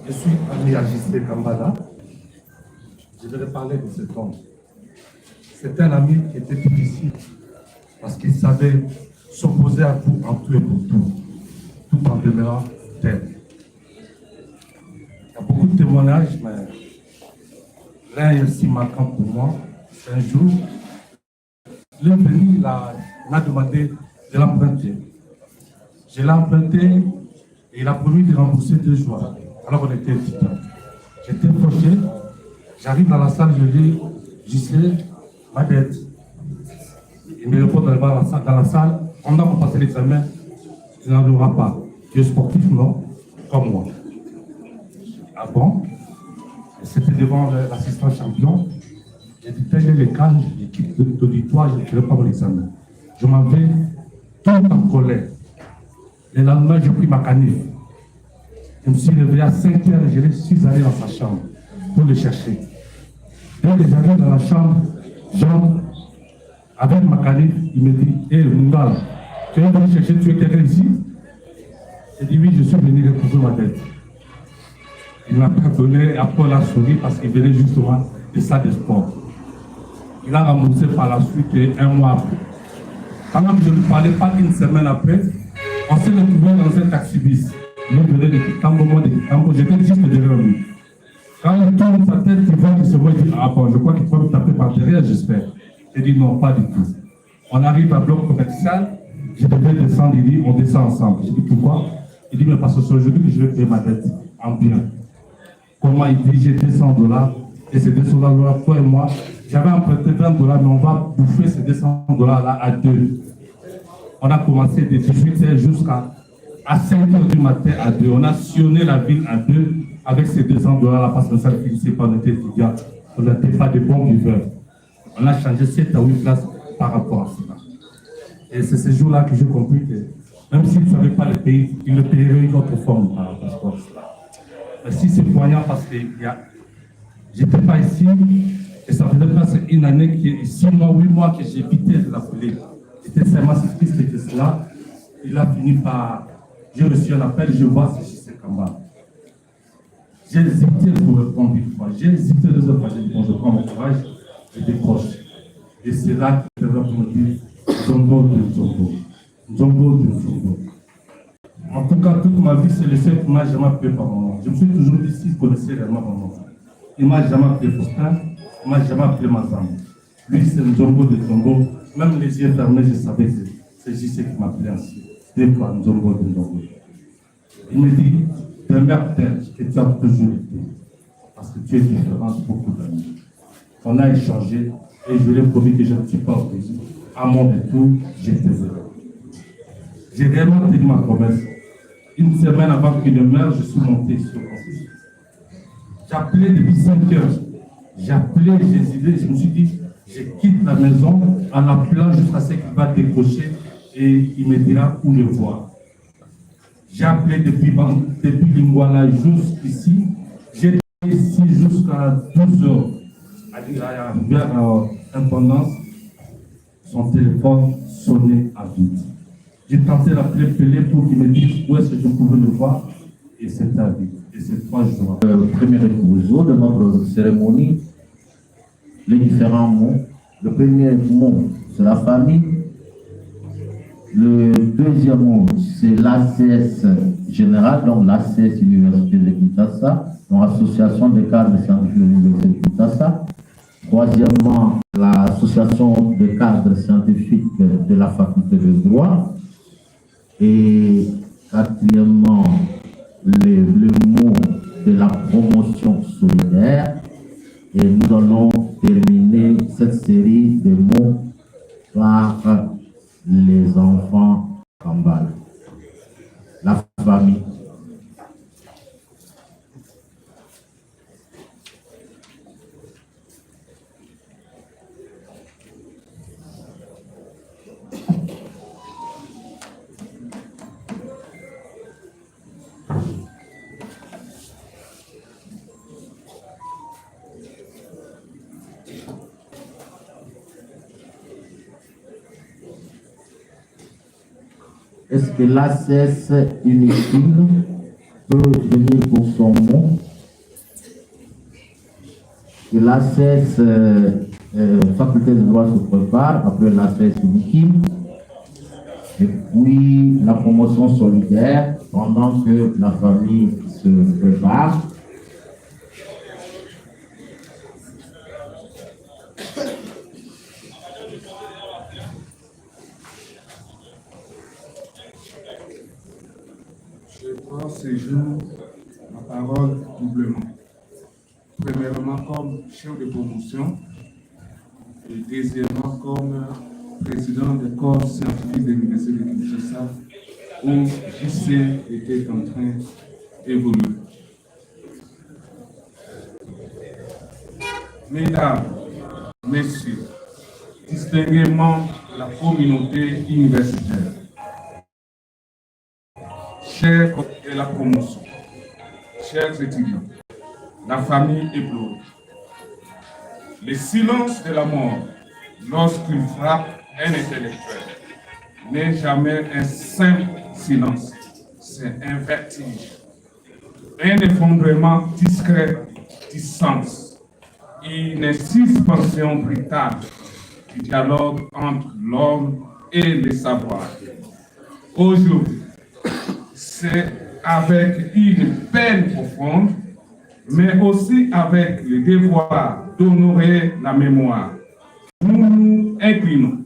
Je suis ami à JC Kambala. Je vais parler de cet homme. C'est un ami qui était difficile parce qu'il savait s'opposer à tout, en tout et pour tout en demeurant tel. Il y a beaucoup de témoignages, mais l'un est aussi marquant pour moi. Un jour, il est venu, il m'a demandé de l'emprunter. Je l'ai emprunté et il a promis de rembourser 2 jours. Alors qu'on était étudiants. J'étais fauché, j'arrive dans la salle, je dis, je sais, ma dette. Il me répond dans la salle, on a passé l'examen, tu n'en auras pas. Tu es sportif, non? Comme moi. Ah bon? C'était devant l'assistant champion. J'ai dit, tel est le cas, l'équipe d'auditoire, je ne ferai pas mon examen. Je m'en vais tout en colère. Le lendemain, j'ai pris ma canif. Je me suis réveillé à 5 heures et je suis allé dans sa chambre pour le chercher. Dès que j'arrive dans la chambre, Jean, avec ma canif, il me dit, hé, Mungal, tu es venu chercher, tu es quelqu'un ici? J'ai dit, oui, je suis venu recouvrir ma tête. Il m'a pardonné, après on a souri parce qu'il venait justement de ça de sport. Il a remboursé par la suite et 1 mois après. Quand même, je ne parlais pas une semaine après, on s'est retrouvé dans un taxi-bis. Il venait de Kitambo, moi de Kitambo, j'étais juste derrière lui. Quand il tourne sa tête, il voit qu'il se voit, il dit, ah bon, je crois qu'il faut me taper par derrière, j'espère. J'ai dit non, pas du tout. On arrive à bloc commercial, je devais descendre, il dit, on descend ensemble. J'ai dit pourquoi? Il dit, mais parce que c'est aujourd'hui que je vais payer ma dette en bien. Comment il dit, j'ai $200 et ces $200, toi et moi, j'avais emprunté $20, mais on va bouffer ces $200 là à 2. On a commencé de 18h jusqu'à 5h du matin à 2. On a sillonné la ville à 2 avec ces $200 là parce que ça finissait par notre étudiant. on n'était pas de bons buveurs. On a changé 7 à 8 places par rapport à cela. Et c'est ce jour-là que j'ai compris que même s'ils ne savaient pas le pays, ils le paieraient une autre forme par rapport à cela. Si c'est poignant parce que j'étais pas ici et ça faisait presque une année, 6 mois, 8 mois que j'évitais de l'appeler. J'étais seulement si triste que cela. Il a fini par... J'ai reçu un appel, je vois ce JC Kamba. J'ai hésité pour répondre une fois. J'ai hésité 2 autres fois. J'ai dit, bon, je prends mon courage, je décroche. Et c'est là que je vais me dire, Nzongo de Nzongo. Nzongo de Nzongo. En tout cas, toute ma vie, c'est le seul qui m'a jamais appelé par mon nom. Je me suis toujours dit, s'il connaissait réellement mon nom. Il ne m'a jamais appelé Faustin, il ne m'a jamais appelé Mazam. Lui, c'est Nzongo de Nzongo. Même les yeux fermés, je savais que c'est JC qui m'appelait ainsi. Des fois, Nzongo de Nzongo. Il me dit, demeure tel que tu as toujours été. Parce que tu es différent de beaucoup d'amis. On a échangé et je lui ai promis que je ne suis pas au pays. À mon retour, j'étais heureux. J'ai réellement tenu ma promesse. Une semaine avant qu'il ne meure, je suis monté sur le conseil. J'appelais depuis 5 heures. J'appelais, je me suis dit, je quitte la maison en appelant jusqu'à ce qu'il va décrocher et il me dira où le voir. J'ai appelé depuis Lingwala jusqu'ici. J'ai été ici jusqu'à 12 heures. Vers l'indépendance, son téléphone sonnait à vide. J'ai tenté d'appeler Pelé pour qu'il me dise où est-ce que je pouvais le voir et c'était à vide. Et c'est 3 jours. Premier exposé de notre cérémonie, les différents mots. Le premier mot, c'est la famille. Le deuxième mot, c'est l'ACS général, donc l'ACS Université de Kinshasa, donc Association des cadres scientifiques de l'Université de Kinshasa. Troisièmement, l'association des cadres scientifiques de la faculté de droit. Et quatrièmement, le mot de la promotion solidaire. Et nous allons terminer cette série de mots par les enfants Kambal. La famille. Est-ce que l'ACS inutile peut venir pour son mot? Que l'ACS faculté de droit se prépare, après l'ACS inutile, et puis la promotion solidaire pendant que la famille se prépare. Je prends ce jour ma parole doublement. Premièrement, comme chef de promotion et deuxièmement, comme président du corps scientifique de l'Université de Kinshasa où JC était en train d'évoluer. Mesdames, Messieurs, distingués membres de la communauté universitaire, chers de la promotion, chers étudiants, la famille éplorée. Le silence de la mort, lorsqu'il frappe un intellectuel, n'est jamais un simple silence, c'est un vertige, un effondrement discret du sens, une suspension brutale du dialogue entre l'homme et le savoir. Aujourd'hui, c'est avec une peine profonde, mais aussi avec le devoir d'honorer la mémoire. Nous nous inclinons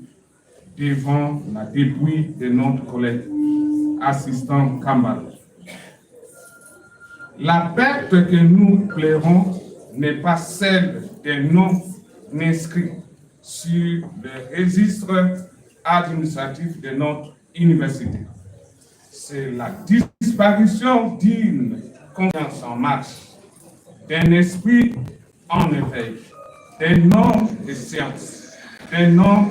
devant la dépouille de notre collègue assistant Kambal. La perte que nous pleurons n'est pas celle des noms inscrits sur le registre administratif de notre université. C'est la disparition d'une conscience en marche, d'un esprit en éveil, des noms de science, des noms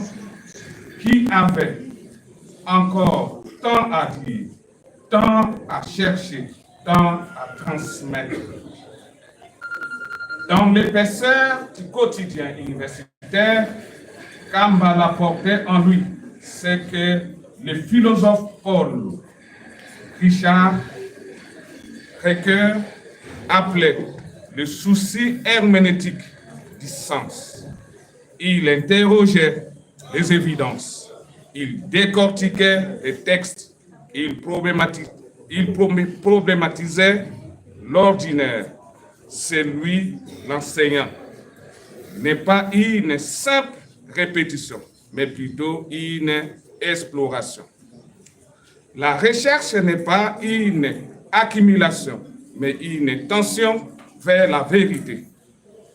qui avaient encore tant à dire, tant à chercher, tant à transmettre. Dans l'épaisseur du quotidien universitaire, Kambala portait en lui ce que le philosophe Paul Richard Ricoeur appelait le souci herméneutique du sens. Il interrogeait les évidences, il décortiquait les textes, il problématisait l'ordinaire. C'est lui l'enseignant. N'est pas une simple répétition, mais plutôt une exploration. La recherche n'est pas une accumulation, mais une tension vers la vérité.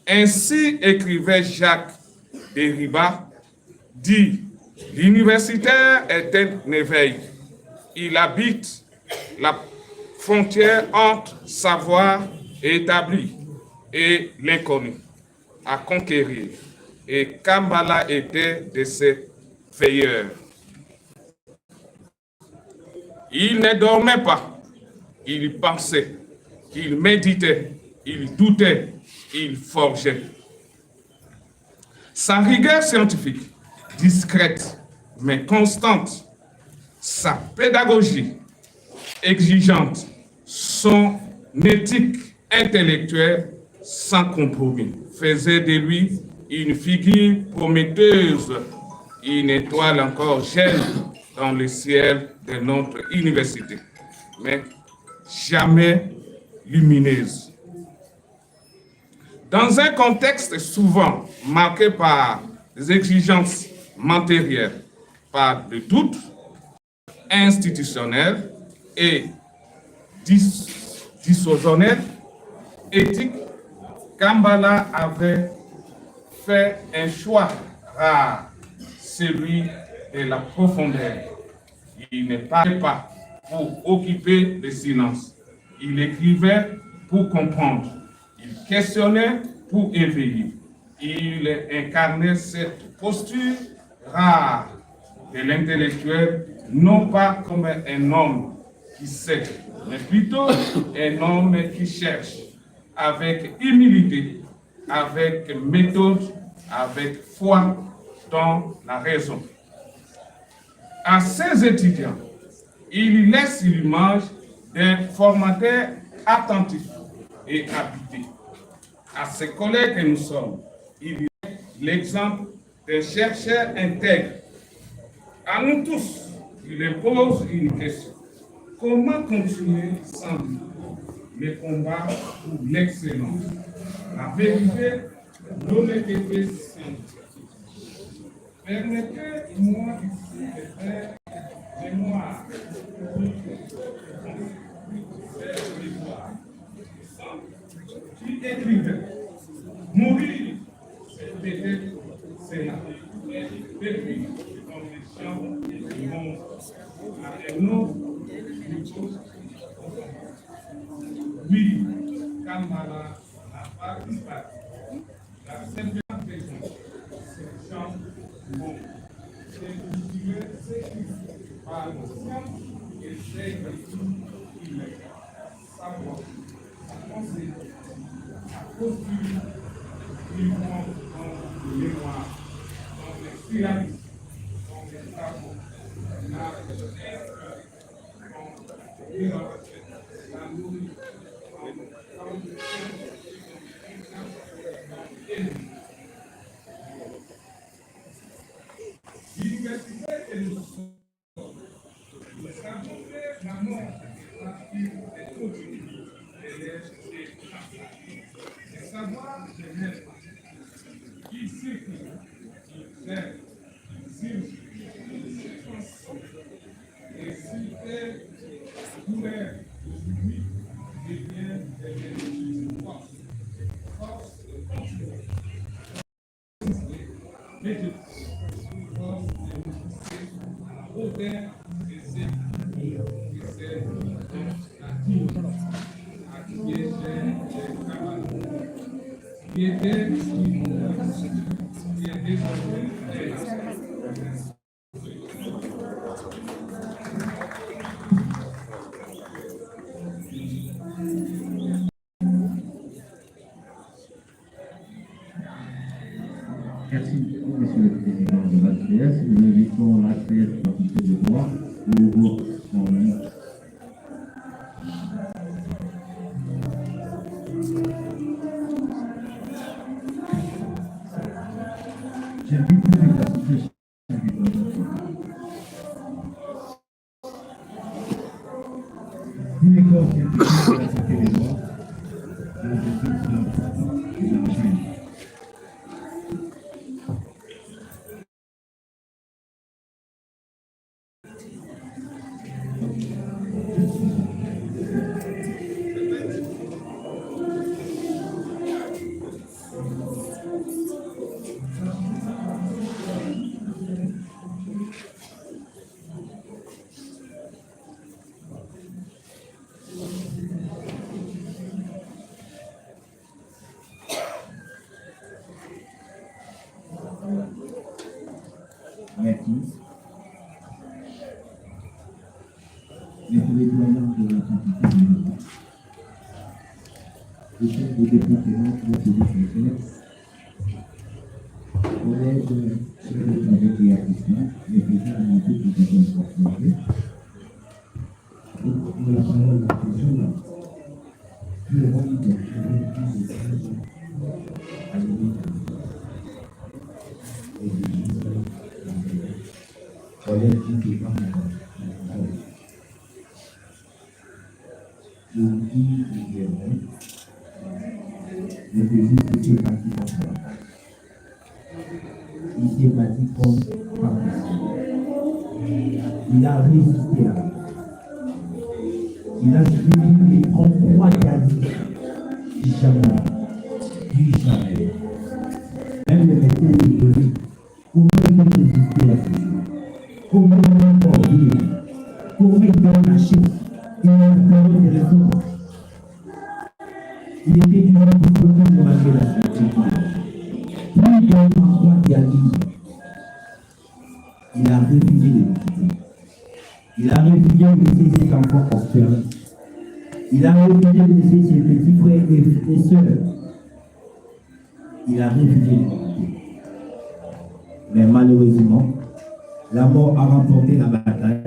Ainsi écrivait Jacques Derrida, dit « L'universitaire est un éveil. Il habite la frontière entre savoir établi et l'inconnu à conquérir. » Et Kambala était de ces veilleurs. Il ne dormait pas, il pensait, il méditait, il doutait, il forgeait. Sa rigueur scientifique, discrète mais constante, sa pédagogie exigeante, son éthique intellectuelle sans compromis faisaient de lui une figure prometteuse, une étoile encore jeune dans le ciel de notre université, mais jamais lumineuse. Dans un contexte souvent marqué par des exigences matérielles, par le doute institutionnel et dissociationnel, éthique, Kambala avait fait un choix rare, celui de la profondeur. Il ne parlait pas pour occuper le silence. Il écrivait pour comprendre. Il questionnait pour éveiller. Il incarnait cette posture rare de l'intellectuel, non pas comme un homme qui sait, mais plutôt un homme qui cherche, avec humilité, avec méthode, avec foi dans la raison. À ses étudiants, il laisse l'image d'un formateur attentif et habité. À ses collègues que nous sommes, il est l'exemple d'un chercheur intègre. À nous tous, il pose une question. Comment continuer sans lui le combat pour l'excellence, la vérité, l'honnêteté scientifique? Permettez-moi ici de faire mémoire qui écrivait mourir, c'est peut-être Sénat. Depuis conviction du monde à un autre oui, Kambala n'a pas disparu. La simple raison, c'est le champ du monde. C'est cultivé, c'est par le science et c'est il est. Savoir, sa pensée, sa posture, il prend dans le mémoire, dans l'expérience, dans les travaux, la nourriture. L'université que nous sommes, nous savons que la mort est continue. Le savoir de l'être, il circule, il gère, il circule, il transforme. Et s'il fait douleur aujourd'hui, devient des force. Force de continuer. Mais force de au-delà de celle qui est qui était Merci beaucoup, Monsieur le Président de l'ACS. Nous invitons l'ACS faculté de droit pour son nom. J'invite tous les associés. Tous les corps qui ont été les droits, merci. Messieurs les doyens de la faculté de droit, le chef de département pour celui qui fait, collègues, chefs de travail et assistants, les présidents de l'entrée qui sont incorporés. Pour la parole de la présidente, le rôle de le président s'est bâti comme ça. Il s'est bâti comme pas possible. Il a résisté à ça. Il a suivi les grands rois d'Ali. Jamais. Même le métier de donner. Comment il peut résister à ça? Comment il peut encore vivre? Comment il peut lâcher? Il a fait des raisons. Il était du monde pour que nous malgré la société. Plus d'un roi d'Ali, il a refusé de quitter. Il a refusé de laisser ses enfants orphelins. Il a refusé de laisser ses petits frères et sœurs. Il a refusé de quitter. Mais malheureusement, la mort a remporté la bataille.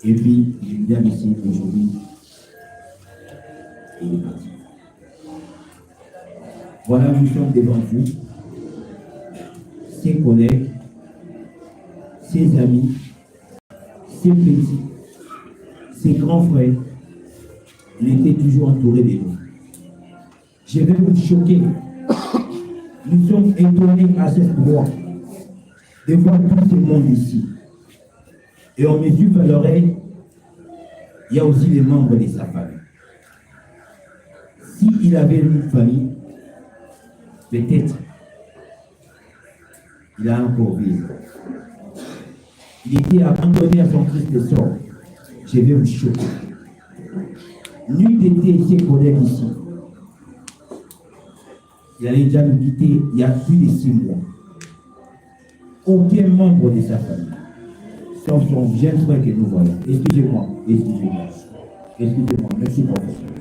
Et puis, je viens ici aujourd'hui. Il est parti. Voilà, nous sommes devant vous, ses collègues, ses amis, ses petits, ses grands frères. Il était toujours entouré de nous. Je vais vous choquer. Nous sommes étonnés à ce point de voir tout ce monde ici. Et on mesure à l'oreille, il y a aussi les membres de sa famille. S'il avait une famille, peut-être il a encore vécu. Il était abandonné à son triste sort. Je vais vous choquer. Nul n'était ses collègues ici. Il allait déjà nous quitter il y a plus de 6 mois. Aucun membre de sa famille. Sauf son jeune frère que nous voyons. Excusez-moi. Excusez-moi. Merci, professeur.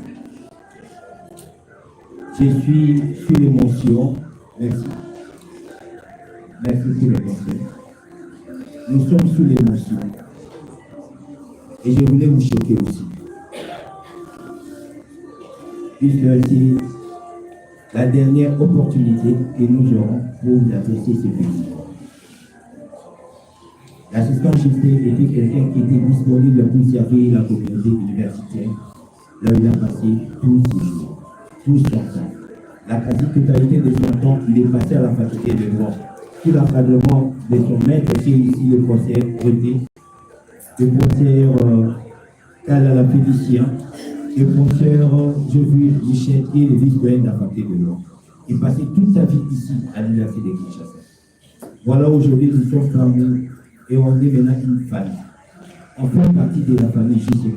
Je suis sous l'émotion. Merci. Merci pour l'émotion. Nous sommes sous l'émotion. Et je voulais vous choquer aussi. Puisque c'est la dernière opportunité que nous aurons pour vous adresser ces petits. L'assistant Justin était quelqu'un qui était disponible pour servir la communauté universitaire. Là, il a passé tous ses jours, tout son temps. La quasi-totalité de son temps, il est passé à la faculté de droit. Sous l'encadrement de son maître, qui est ici le professeur Breté, le professeur Kalala Félicien, le professeur Jovi Michel, qui est le vice-doyen de la faculté de droit. Il passait toute sa vie ici à l'université de Kinshasa. Voilà, aujourd'hui, nous sommes parmi et on est maintenant une famille. On fait partie de la famille jusqu'à.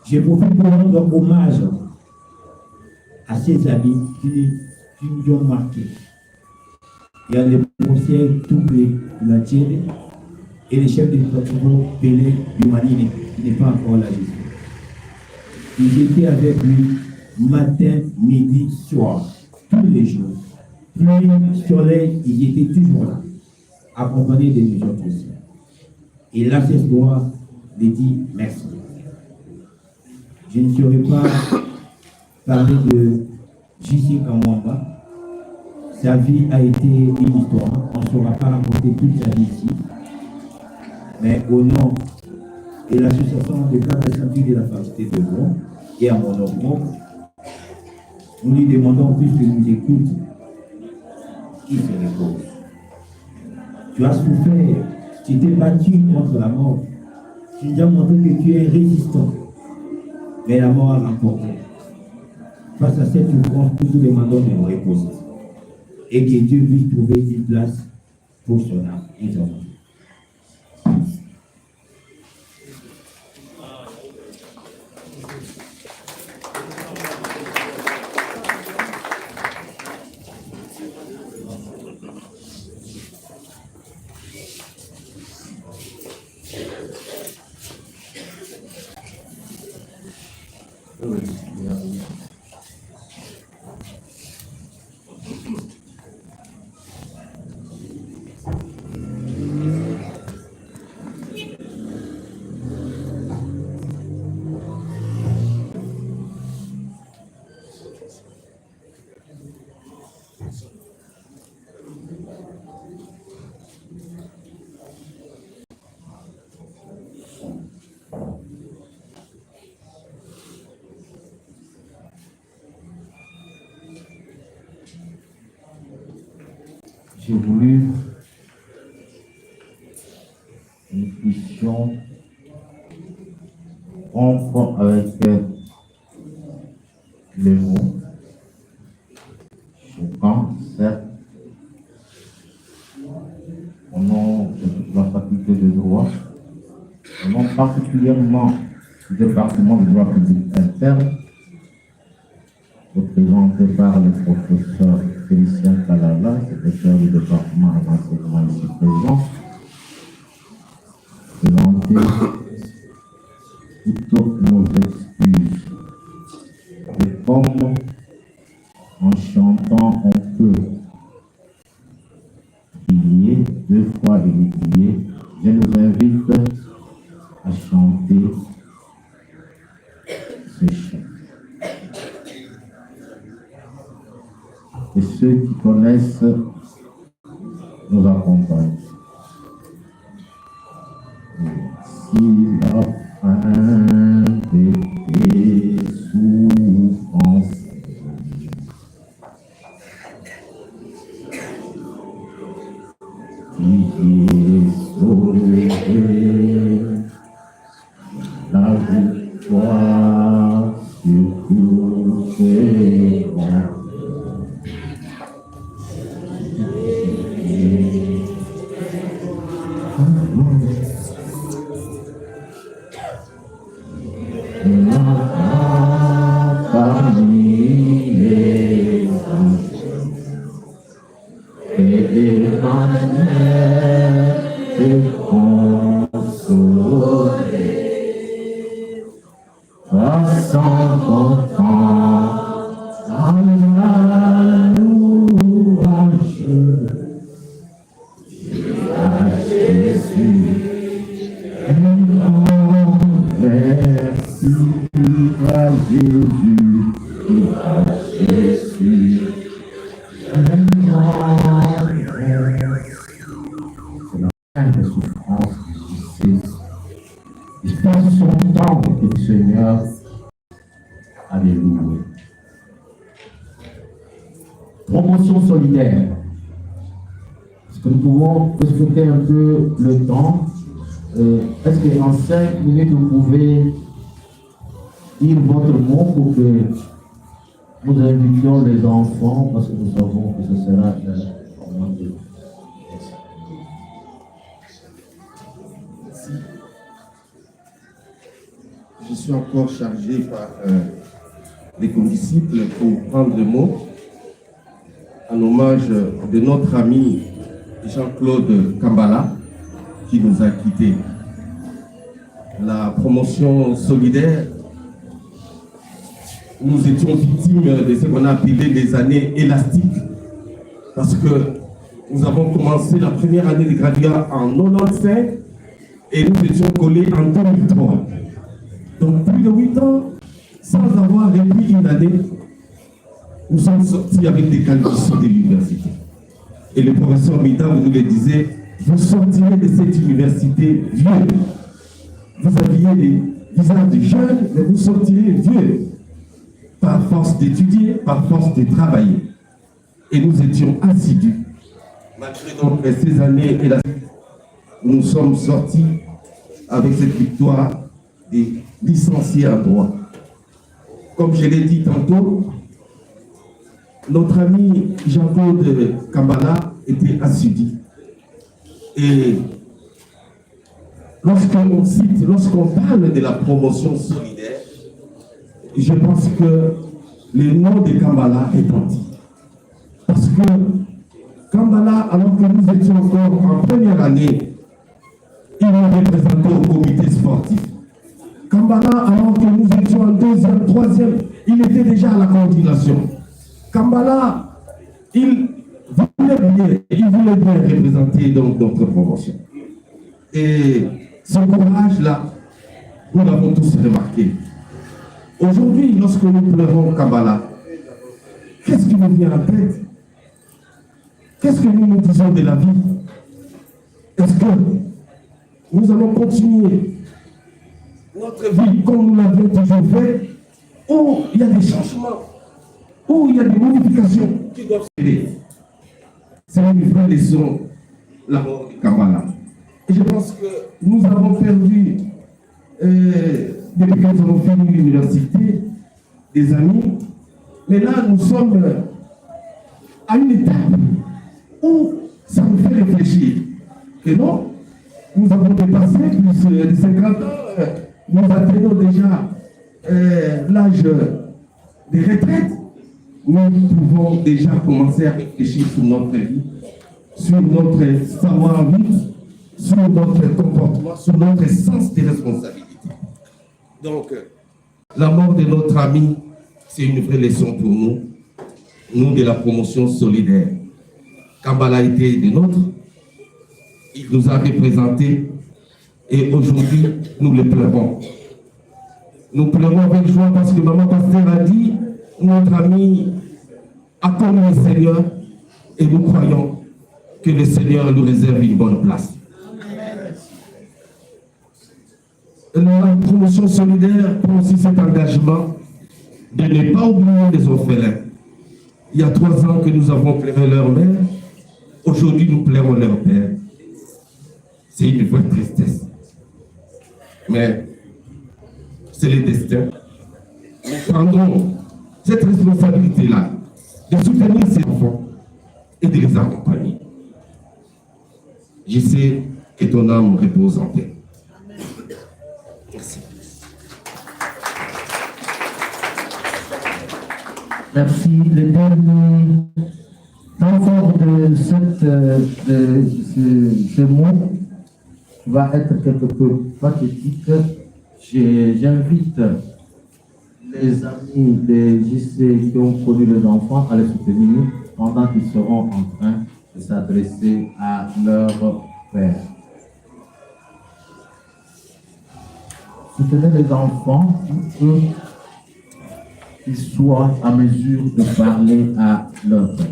Je profite pour rendre hommage à ces amis qui nous ont marqués. Il y a les conseils Toublé de la Tchède et les chefs de département Pelé du Mali qui n'est pas encore là. Ils étaient avec lui matin, midi, soir, tous les jours. Pluie, soleil, ils étaient toujours là, accompagnés des autres aussi. Et là, cette loi les dit merci. Je ne saurais pas parler de J.C. Kamwamba. Sa vie a été une histoire. On ne saura pas raconter toute sa vie ici. Mais au nom de l'association de cadres et scientifiques de la faculté de Lyon et à mon nom, nous lui demandons plus que nous écoute. Il se repose. Tu as souffert, tu t'es battu contre la mort. Tu nous as montré que tu es résistant. Mais la mort a remporté. Face à cette souffrance, nous nous demandons de nous reposer. Et que Dieu puisse trouver une place pour son âme. Nous avons. J'ai voulu que nous puissions rompre avec les mots choquants, certes, au nom de toute la faculté de droit, au nom particulièrement du département de droit public interne, représenté par le professeur Félicien Kalala, secrétaire du département de l'enseignement ici présent, présenter toutes nos excuses. Et comme en chantant on peut prier, 2 fois et prier, je nous invite à chanter ce chant. Et ceux qui connaissent nous accompagnent. Si la fin de tes souffrances qui est sauvé, la victoire sur tous ces rangs. Alléluia. Promotion solidaire. Est-ce que nous pouvons respecter un peu le temps? Est-ce qu'en 5 minutes, vous pouvez dire votre mot pour que nous invitions les enfants, parce que nous savons que ce sera un moment de... Je suis encore chargé par les condisciples pour prendre le mot. en hommage de notre ami Jean-Claude Kambala, qui nous a quittés. La promotion solidaire, nous étions victimes de ce qu'on a appelé les années élastiques, parce que nous avons commencé la première année de graduat en 95 et nous étions collés en 2003. Donc plus de 8 ans, sans avoir repris une année, nous sommes sortis avec des qualifications de l'université. Et le professeur Mida nous le disait, vous sortirez de cette université vieux. Vous aviez des visages de jeunes, mais vous sortirez vieux. Par force d'étudier, par force de travailler. Et nous étions assidus. Malgré donc ces années, et nous sommes sortis avec cette victoire des licenciés en droit. Comme je l'ai dit tantôt, notre ami Jean-Claude Kambala était assidu. Et lorsqu'on parle de la promotion solidaire, je pense que le nom de Kambala est anti. Parce que Kambala, alors que nous étions encore en première année, il nous représentait au comité sportif. Kambala, alors que nous étions en deuxième, troisième, il était déjà à la coordination. Kambala, il voulait bien représenter donc notre promotion. Et ce courage-là, nous l'avons tous remarqué. Aujourd'hui, lorsque nous pleurons Kambala, qu'est-ce qui nous vient en tête? Qu'est-ce que nous nous disons de la vie? Est-ce que nous allons continuer notre vie comme nous l'avions toujours fait, ou il y a des changements, ou il y a des modifications qui doivent se faire? C'est une vraie leçon, la mort de Kambala. Et je pense que nous avons perdu, depuis que nous avons fini l'université, des amis, mais là nous sommes à une étape où ça nous fait réfléchir. Et non, nous avons dépassé plus de 50 ans, nous atteignons déjà l'âge de retraite. Nous pouvons déjà commencer à réfléchir sur notre vie, sur notre savoir-vivre, sur notre comportement, sur notre sens de responsabilité. Donc, la mort de notre ami, c'est une vraie leçon pour nous, nous de la promotion solidaire. Kambala était des nôtres, il nous a représentés et aujourd'hui, nous le pleurons. Nous pleurons avec joie parce que Maman Pasteur a dit, notre ami a connu le Seigneur et nous croyons que le Seigneur nous réserve une bonne place. La promotion solidaire prend aussi cet engagement de ne pas oublier les orphelins. Il y a 3 ans que nous avons pleuré leur mère, aujourd'hui nous pleurons leur père. C'est une vraie tristesse. Mais c'est le destin. Nous prendrons cette responsabilité-là de soutenir ces enfants et de les accompagner. Je sais que ton âme repose en paix. Merci. Merci. Le dernier temps fort de ce mot va être quelque peu pathétique. J'invite les amis des JC qui ont connu les enfants à les soutenir pendant qu'ils seront en train de s'adresser à leur père. Soutenez les enfants pour qu'ils soient à mesure de parler à leur père.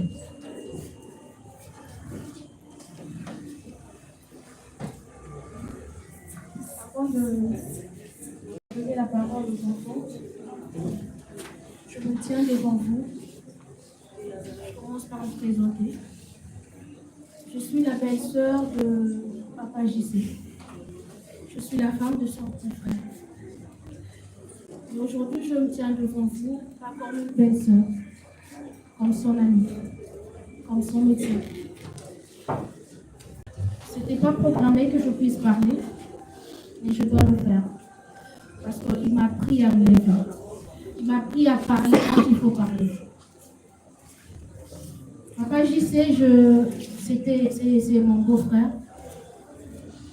Avant de donner la parole aux enfants, je me tiens devant vous. Je commence par me présenter. Je suis la belle-sœur de Papa JC. Je suis la femme de son petit frère. Et aujourd'hui, je me tiens devant vous, pas comme une belle-sœur, comme son amie, comme son médecin. Ce n'était pas programmé que je puisse parler, mais je dois le faire. Parce qu'il m'a appris à me lever. Il m'a appris à parler quand il faut parler. Papa JC, c'est mon beau-frère.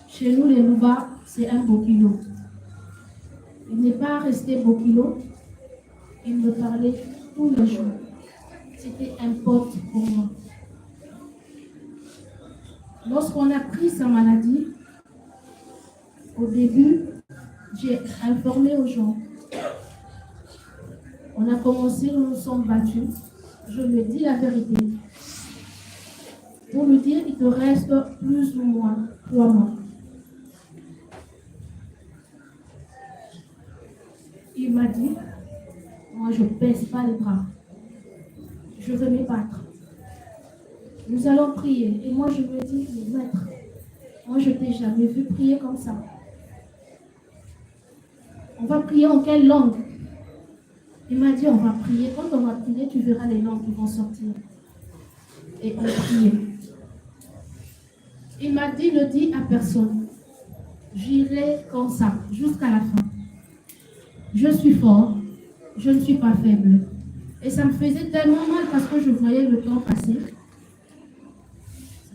Chez nous, les Louba, c'est un Bokilo. Il n'est pas resté Bokilo. Il me parlait tous les jours. C'était un pote pour moi. Lorsqu'on a pris sa maladie, au début, j'ai informé aux gens. On a commencé, nous nous sommes battus. Je lui ai dit la vérité. Pour lui dire, il te reste plus ou moins 3 mois. Il m'a dit, moi je ne baisse pas les bras. Je veux me battre. Nous allons prier. Et moi je lui ai dit, maître, moi je ne t'ai jamais vu prier comme ça. On va prier en quelle langue? Il m'a dit, on va prier. Quand on va prier, tu verras les langues qui vont sortir. Et on priait. Il m'a dit, ne dis à personne. J'irai comme ça, jusqu'à la fin. Je suis fort, je ne suis pas faible. Et ça me faisait tellement mal parce que je voyais le temps passer.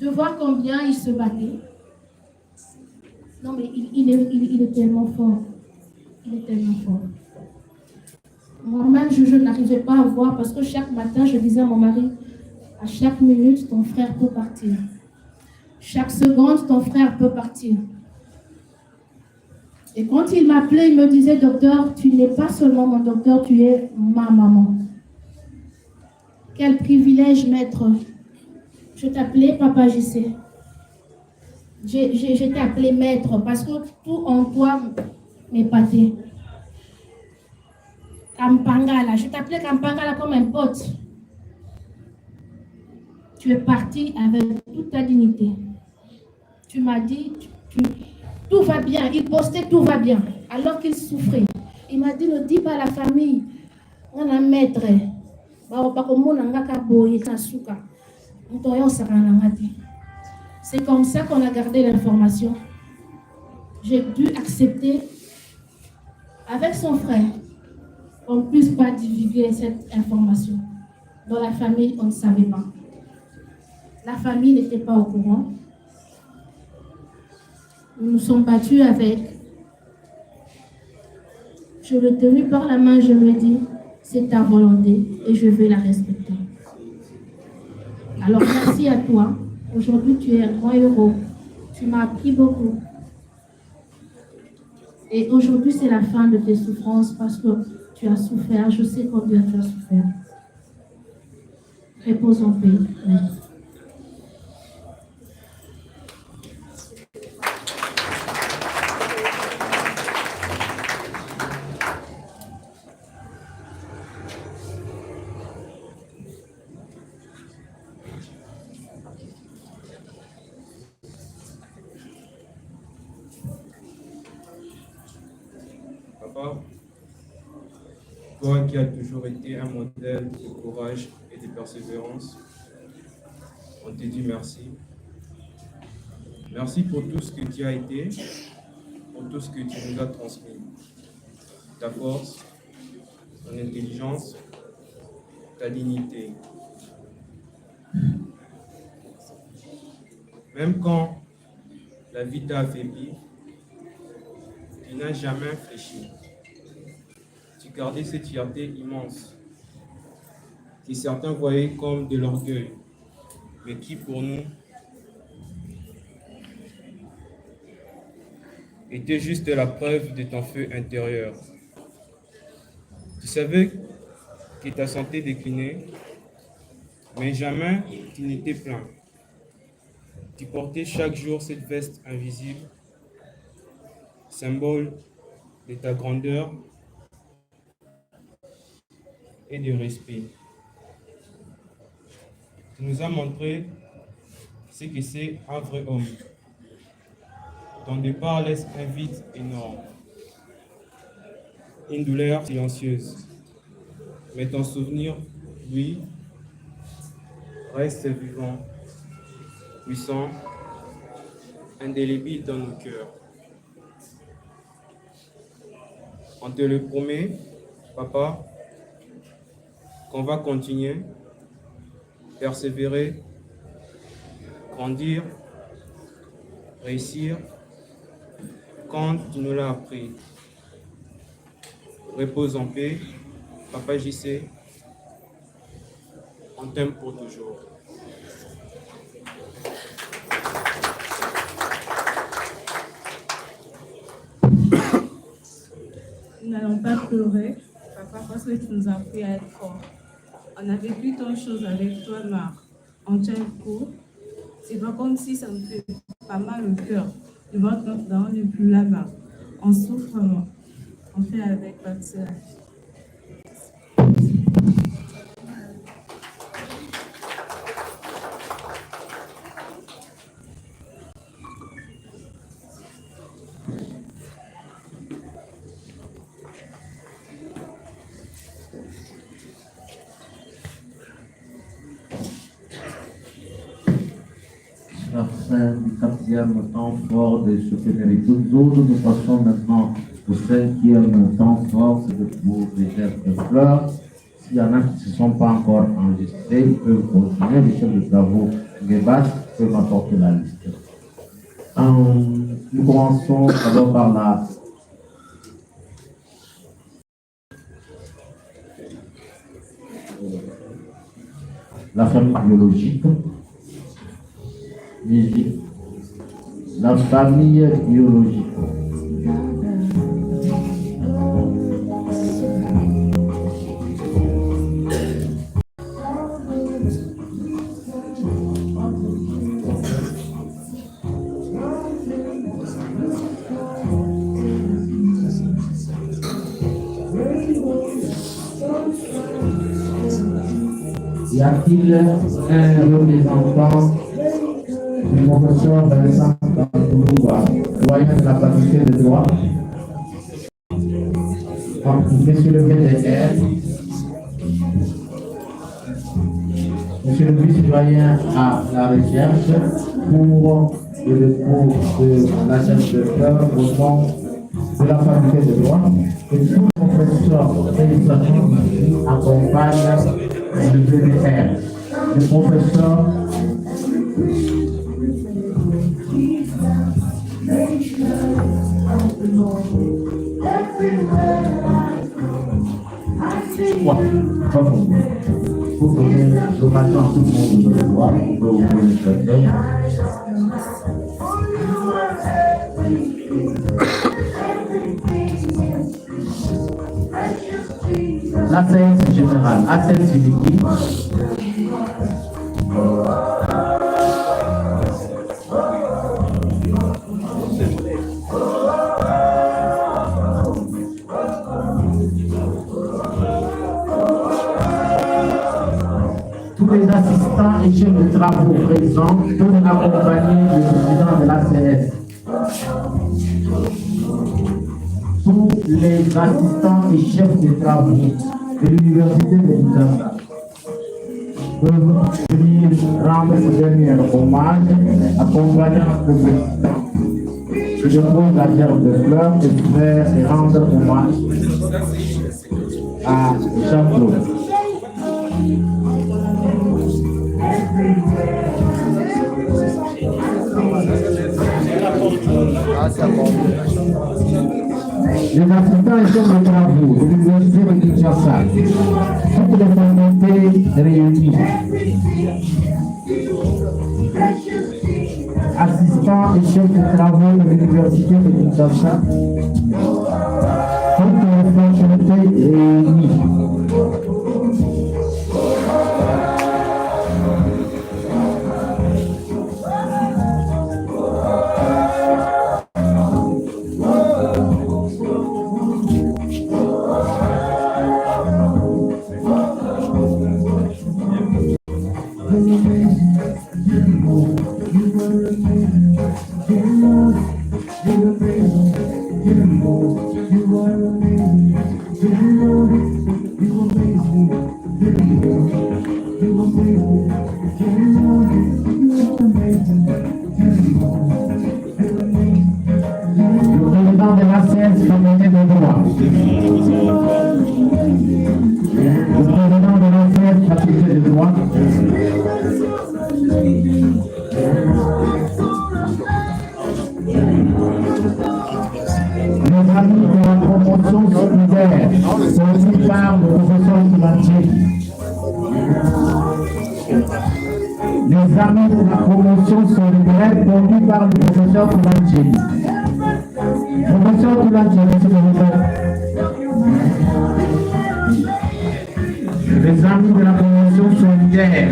De voir combien il se battait. Non mais il est tellement fort. Il est tellement fort. Moi-même, je n'arrivais pas à voir parce que chaque matin, je disais à mon mari, à chaque minute, ton frère peut partir. Chaque seconde, ton frère peut partir. Et quand il m'appelait, il me disait, docteur, tu n'es pas seulement mon docteur, tu es ma maman. Quel privilège, maître. Je t'appelais Papa JC. Je t'ai appelé maître parce que tout en toi m'épatait. Kampangala, je t'appelais Kampangala comme un pote. Tu es parti avec toute ta dignité. Tu m'as dit, tout va bien. Il postait, tout va bien. Alors qu'il souffrait. Il m'a dit, ne dis pas à la famille. On a maître. C'est comme ça qu'on a gardé l'information. J'ai dû accepter avec son frère qu'on ne puisse pas divulguer cette information. Dans la famille, on ne savait pas. La famille n'était pas au courant. Nous nous sommes battus avec. Je l'ai tenu par la main, je lui ai dit, c'est ta volonté et je vais la respecter. Alors merci à toi. Aujourd'hui, tu es un grand héros. Tu m'as appris beaucoup. Et aujourd'hui, c'est la fin de tes souffrances parce que tu as souffert. Je sais combien tu as souffert. Repose en paix. Merci. Papa, toi qui as toujours été un modèle de courage et de persévérance, on te dit merci. Merci pour tout ce que tu as été, pour tout ce que tu nous as transmis. Ta force, ton intelligence, ta dignité. Même quand la vie t'a affaibli, tu n'as jamais fléchi. Tu gardais cette fierté immense, que certains voyaient comme de l'orgueil, mais qui pour nous était juste la preuve de ton feu intérieur. Tu savais que ta santé déclinait, mais jamais tu n'étais plein. Tu portais chaque jour cette veste invisible, symbole de ta grandeur et de respect. Tu nous as montré ce que c'est un vrai homme. Ton départ laisse un vide énorme, une douleur silencieuse. Mais ton souvenir, lui, reste vivant, puissant, indélébile dans nos cœurs. On te le promet, papa, qu'on va continuer, persévérer grandir, réussir, quand tu nous l'as appris. Repose en paix, Papa JC, on t'aime pour toujours. Nous n'allons pas pleurer, Papa, parce que tu nous as appris à être forts. On a vécu tant de choses avec toi, mais on tient le coup. C'est pas comme si ça me fait pas mal au cœur de voir que notre daron n'est plus là-bas. On souffre vraiment. On fait avec passer la vie. La fin du 4e temps fort de ce pénérique. Nous autres, nous passons maintenant au 5e temps fort, c'est pour les gestes de fleurs. S'il y en a qui ne se sont pas encore enregistrés, ils peuvent continuer. Les chefs de travaux Guébas peuvent apporter la liste. Nous commençons d'abord par la famille biologique. Musique. La famille biologique. Y a-t-il un représentant du professeur Vincent Koulouba, doyen de la faculté de droit, monsieur le VDR, monsieur le vice-doyen à la recherche pour le cours de la chef de fleurs au nom de la faculté de droit, et tout le professeur félicitations accompagne le VDR. Le professeur pour donner l'occasion à tout le monde de le voir, on peut ouvrir le cercueil. La séance générale, ACS Unity. Tous les assistants et chefs de travaux présents peuvent accompagner le président de l'ACS. Tous les assistants et chefs de travaux de l'Université de Kinshasa peuvent venir rendre ce dernier hommage, accompagnant le président. Je dépose la gerbe de fleurs et rendre hommage à Jean-Claude. Les assistants et chefs de travaux de l'Université de Kinshasa, toutes les formalités réunies. Assistants et chefs de travaux de l'Université de Kinshasa, toutes les formalités réunies. Le président de l'ACS faculté de droit. solidaire conduit par le professeur Toulantier. Les amis de la promotion solidaire conduit par le professeur Toulantier. Professeur Toulantier, monsieur le ministre. Les amis de la promotion solidaire.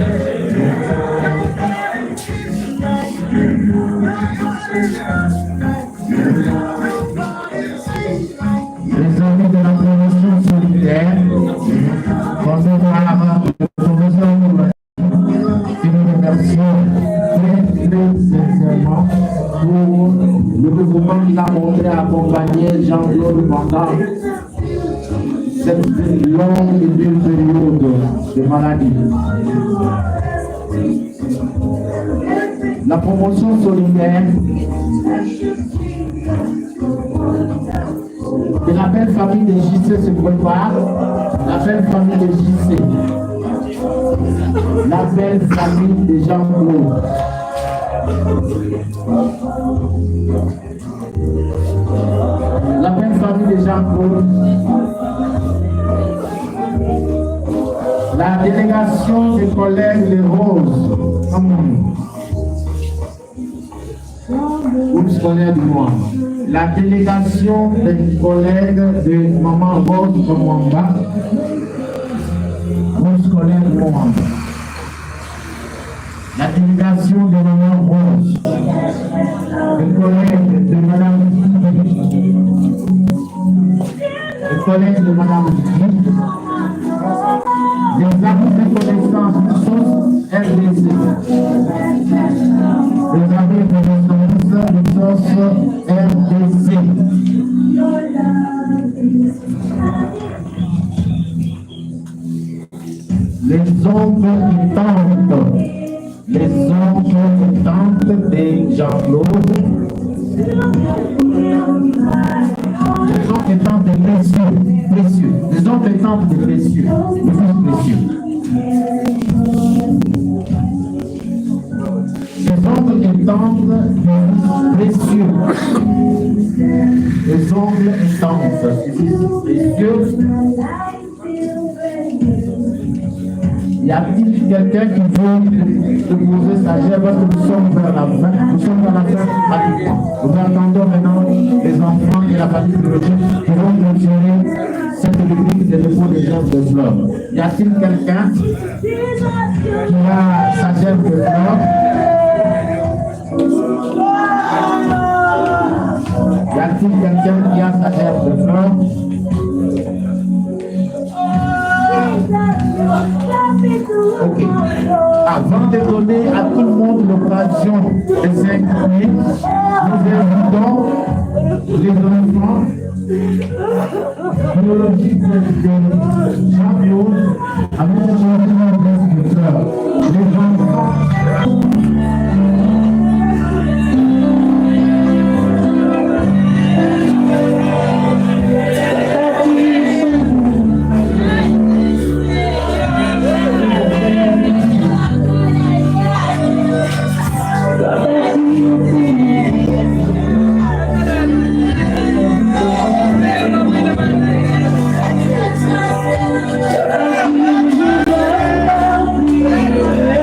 Les amis de la promotion solidaire, conduit par le professeur et nous remercions très sincèrement pour le mouvement qu'il a montré à accompagner Jean-Claude pendant cette longue et dure période de maladie. La promotion solidaire de la belle famille de JC se prépare, la belle famille de JC, la belle famille de Jean-Claude. La belle famille de Jean-Claude, la délégation des collègues de Rose, groupe scolaire du Mois, la délégation des collègues de Maman Rose de Mwamba, groupe scolaire du Mois, la délégation de Maman Rose, les collègues de Madame les collègues de Madame les amis de connaissance de source RDC, les amis de connaissance de source RDC. Les oncles et tantes, les oncles et tantes de Jean-Claude, les oncles et tantes de précieux, les oncles et tantes de précieux, les fils précieux. Les oncles et tantes de précieux, les oncles et tantes de précieux. Y a-t-il quelqu'un qui veut se poser sa gère parce que nous sommes vers la fin, nous sommes vers la fin pratiquement. Nous attendons maintenant les enfants et la famille biologique qui vont clôturer cette rubrique de dépôt des germes de fleurs. Y a-t-il quelqu'un qui a sa gerbe de fleurs? Y a-t-il quelqu'un qui a sa gerbe de fleurs? Ok. Avant de donner à tout le monde l'occasion de s'exprimer, nous invitons les enfants biologiques de Jean-Claude à mettre en fleurs. Les enfants. Thank you.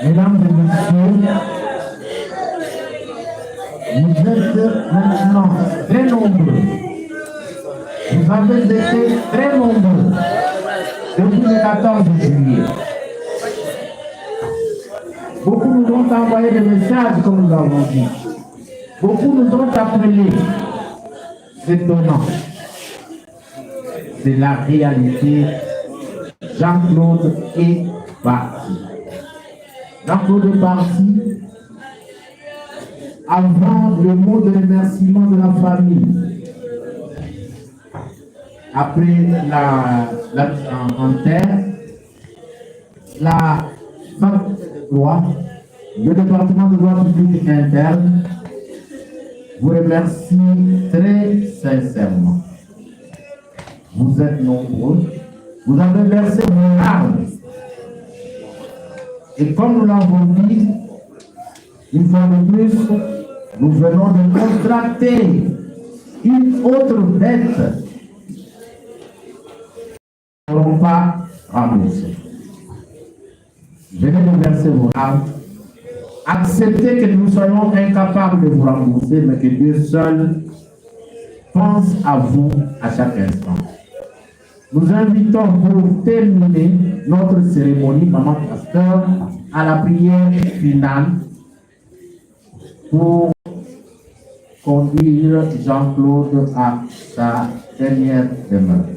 Mesdames et messieurs, vous êtes maintenant très nombreux. Vous avez été très nombreux depuis le 14 juillet. Beaucoup nous ont envoyé des messages, comme nous l'avons dit. Beaucoup nous ont appelés. C'est étonnant. C'est la réalité. Jean-Claude est parti. Jean-Claude est parti avant le mot de remerciement de la famille. Après en terre, la faculté de droit, le département de droit public interne vous remercie très sincèrement. Vous êtes nombreux, vous avez versé vos larmes. Et comme nous l'avons dit, une fois de plus, nous venons de contracter une autre dette. Nous n'aurons pas remboursé. Venez de verser vos larmes. Acceptez que nous soyons incapables de vous rembourser, mais que Dieu seul pense à vous à chaque instant. Nous invitons pour terminer notre cérémonie, Maman Pasteur, à la prière finale pour conduire Jean-Claude à sa dernière demeure.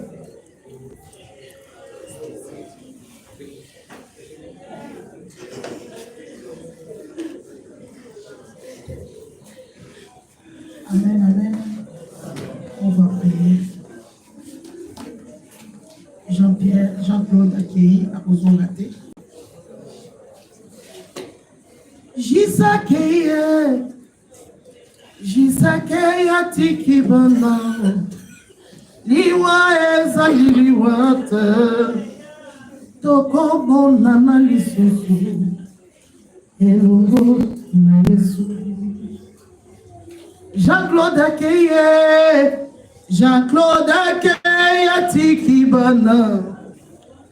Amen, amen. On va prier. Jean-Claude accueilli à Ozongate. Jisake atiki bana liwa eza liliwata toko bona na lisusu elongo na Yesu. Jean-Claude accueille atiki bana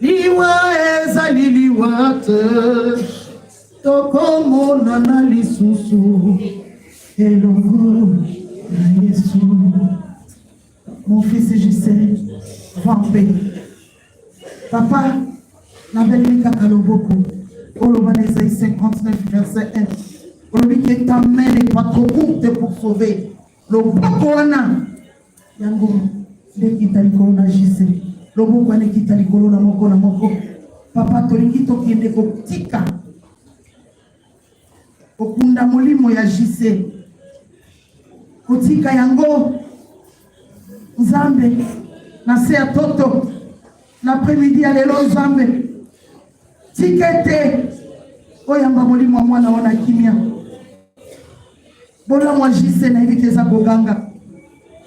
liwa eza liliwata toko bona na lisusu elongo na Yesu. Mon fils, je sais, va en paix. Papa, la belle Kakaloboko, Oloban Esaïe 59, verset 1. Olobi que ta main n'est pas trop courte pour sauver. Le Bokoana, Yango, dès qu'il t'a dit qu'on a gissé. Le Bokoane qui t'a dit qu'on a moko. Papa, tolingi tokende kotika. Okunda molimo ya gissé. Kotika yango. Nzambe, na se ya toto, l'après-midi à l'élo Nzambe, tikete, oyamba molimo wa mwana wana kimia, bola mwa jise na hivi keza koganga,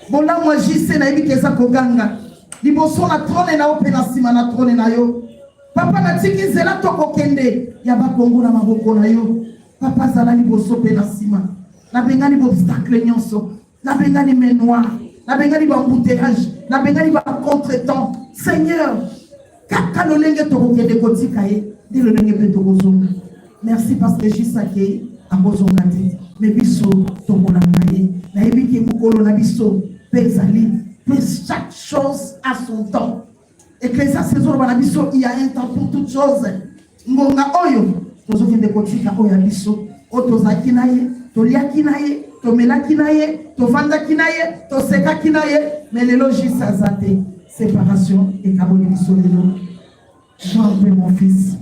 bola mwa jise na hivi keza koganga, liboso na trone na ope na sima na trone na yo, papa na tiki zela toko kende, yaba kongo na maboko na yo, papa zala liboso pe na sima, na bengani obstacle nyonso, na bengani menoir, na bengani ba embouteillage, na bengani ba contretemps. Seigneur, kaka lolenge tokokende kotika ye, di lolenge pe tokozonga. Merci parce que jisake akozonga te. Mais biso tokolanga ye. Na yebi ke mukolo na biso pezali, mais chaque chose a son temps. Et que ça saison na biso il y a un temps pour toute chose. Ngonga oyo tozokende kotika oya biso, otozaki na ye, toliaki na ye, tomelaki na ye, tovandaki na ye, tosekaki na ye, mais les logis azate, séparation et kaboni biso lelo. Jean-Pierre mon fils,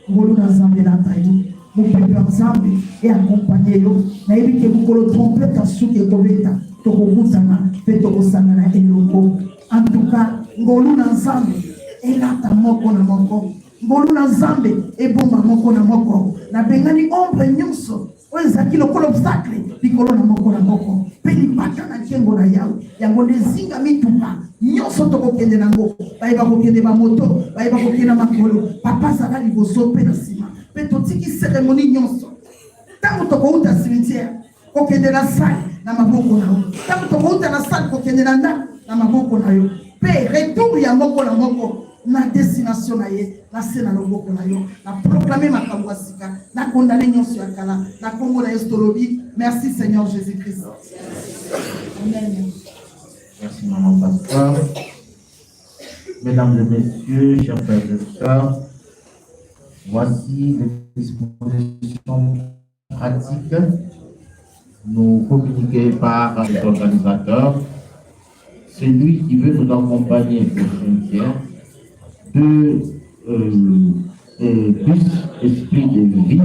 ngolu na Nzambe na tayi, mon peuple Nzambe et accompagner yo, na yebi ke mukolo trompette asuki ekobeta, tokokutana, pe tokosangana eloko. En tout cas, ngolu na Nzambe, elata moko na moko. Ngolu na Nzambe, ebomba moko na moko. Na bengani ombre nyonso, oyo ezalaki lokola obstacle likolo na moko mpe libata na nkengo na yawe yango nde ezinga mituka nyonso tokokende nango bayeba kokende bamoto bayeba kokende makolo papa azala liboso mpe na nsima mpe totiki seremoni nyonso ntango tokouta cimetière kokende na sale na maboko na yo ntango tokouta na sale kokende na ndako na maboko na yo mpe retour ya moko na moko na destination na ye na se na loboko na yo na proclame makambo ya sika na kondane nyonso ya kala na kombo na yesu tolobi merci Seigneur Jésus-Christ. Amen. Merci maman pasteur. Mesdames et messieurs, chers frères et sœurs, voici les dispositions pratiques nous communiquées par les organisateurs. Celui qui veut nous accompagner au cimetière bus esprit de vie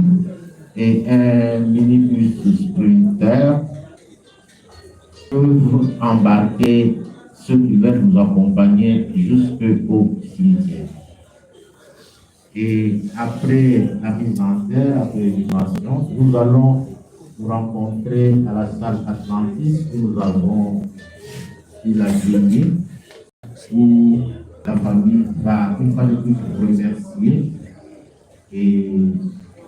et un minibus sprinter peuvent embarquer ceux qui veulent nous accompagner jusqu'au cimetière. Et après la mise en terre, après l'émigration, nous allons nous rencontrer à la salle Atlantis où nous avons eu la journée où la famille va une fois de plus remercier et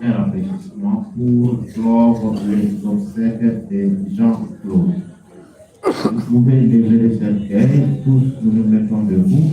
un rafraîchissement pour clore les obsèques de Jean-Claude. Vous pouvez lever les cercueils, tous nous nous mettons debout.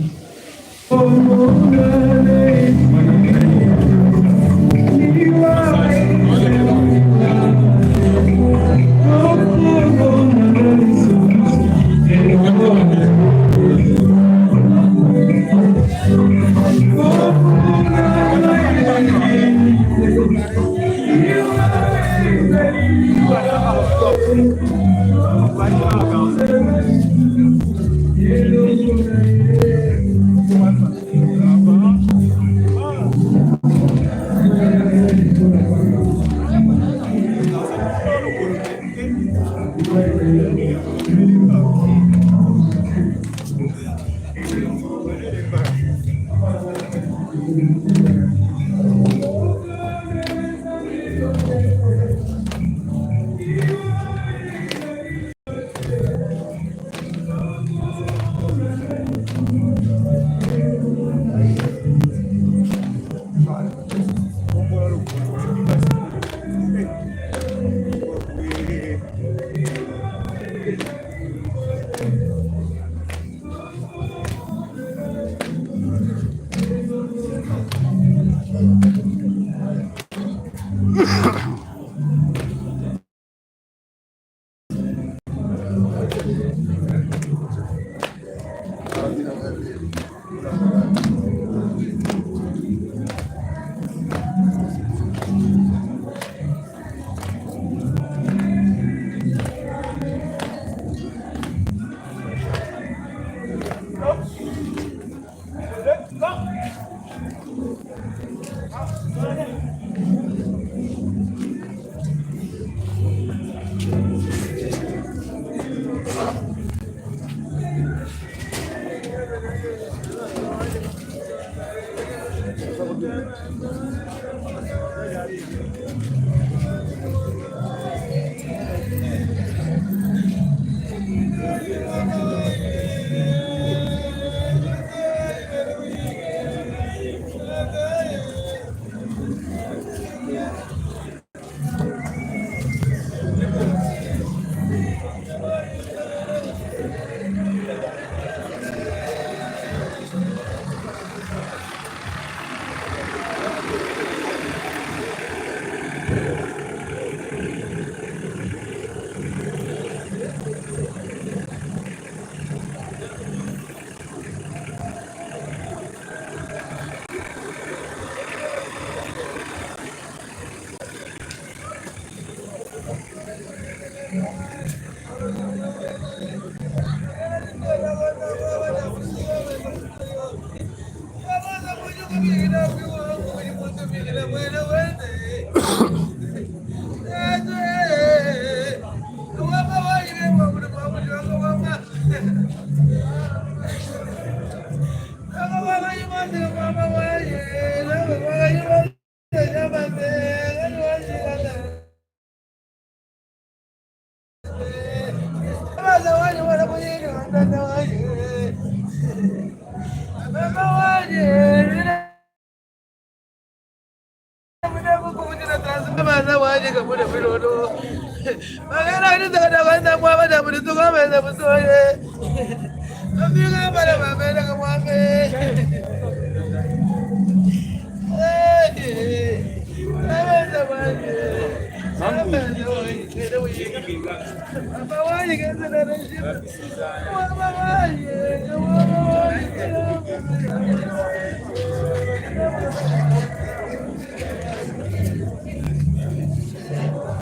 Mama,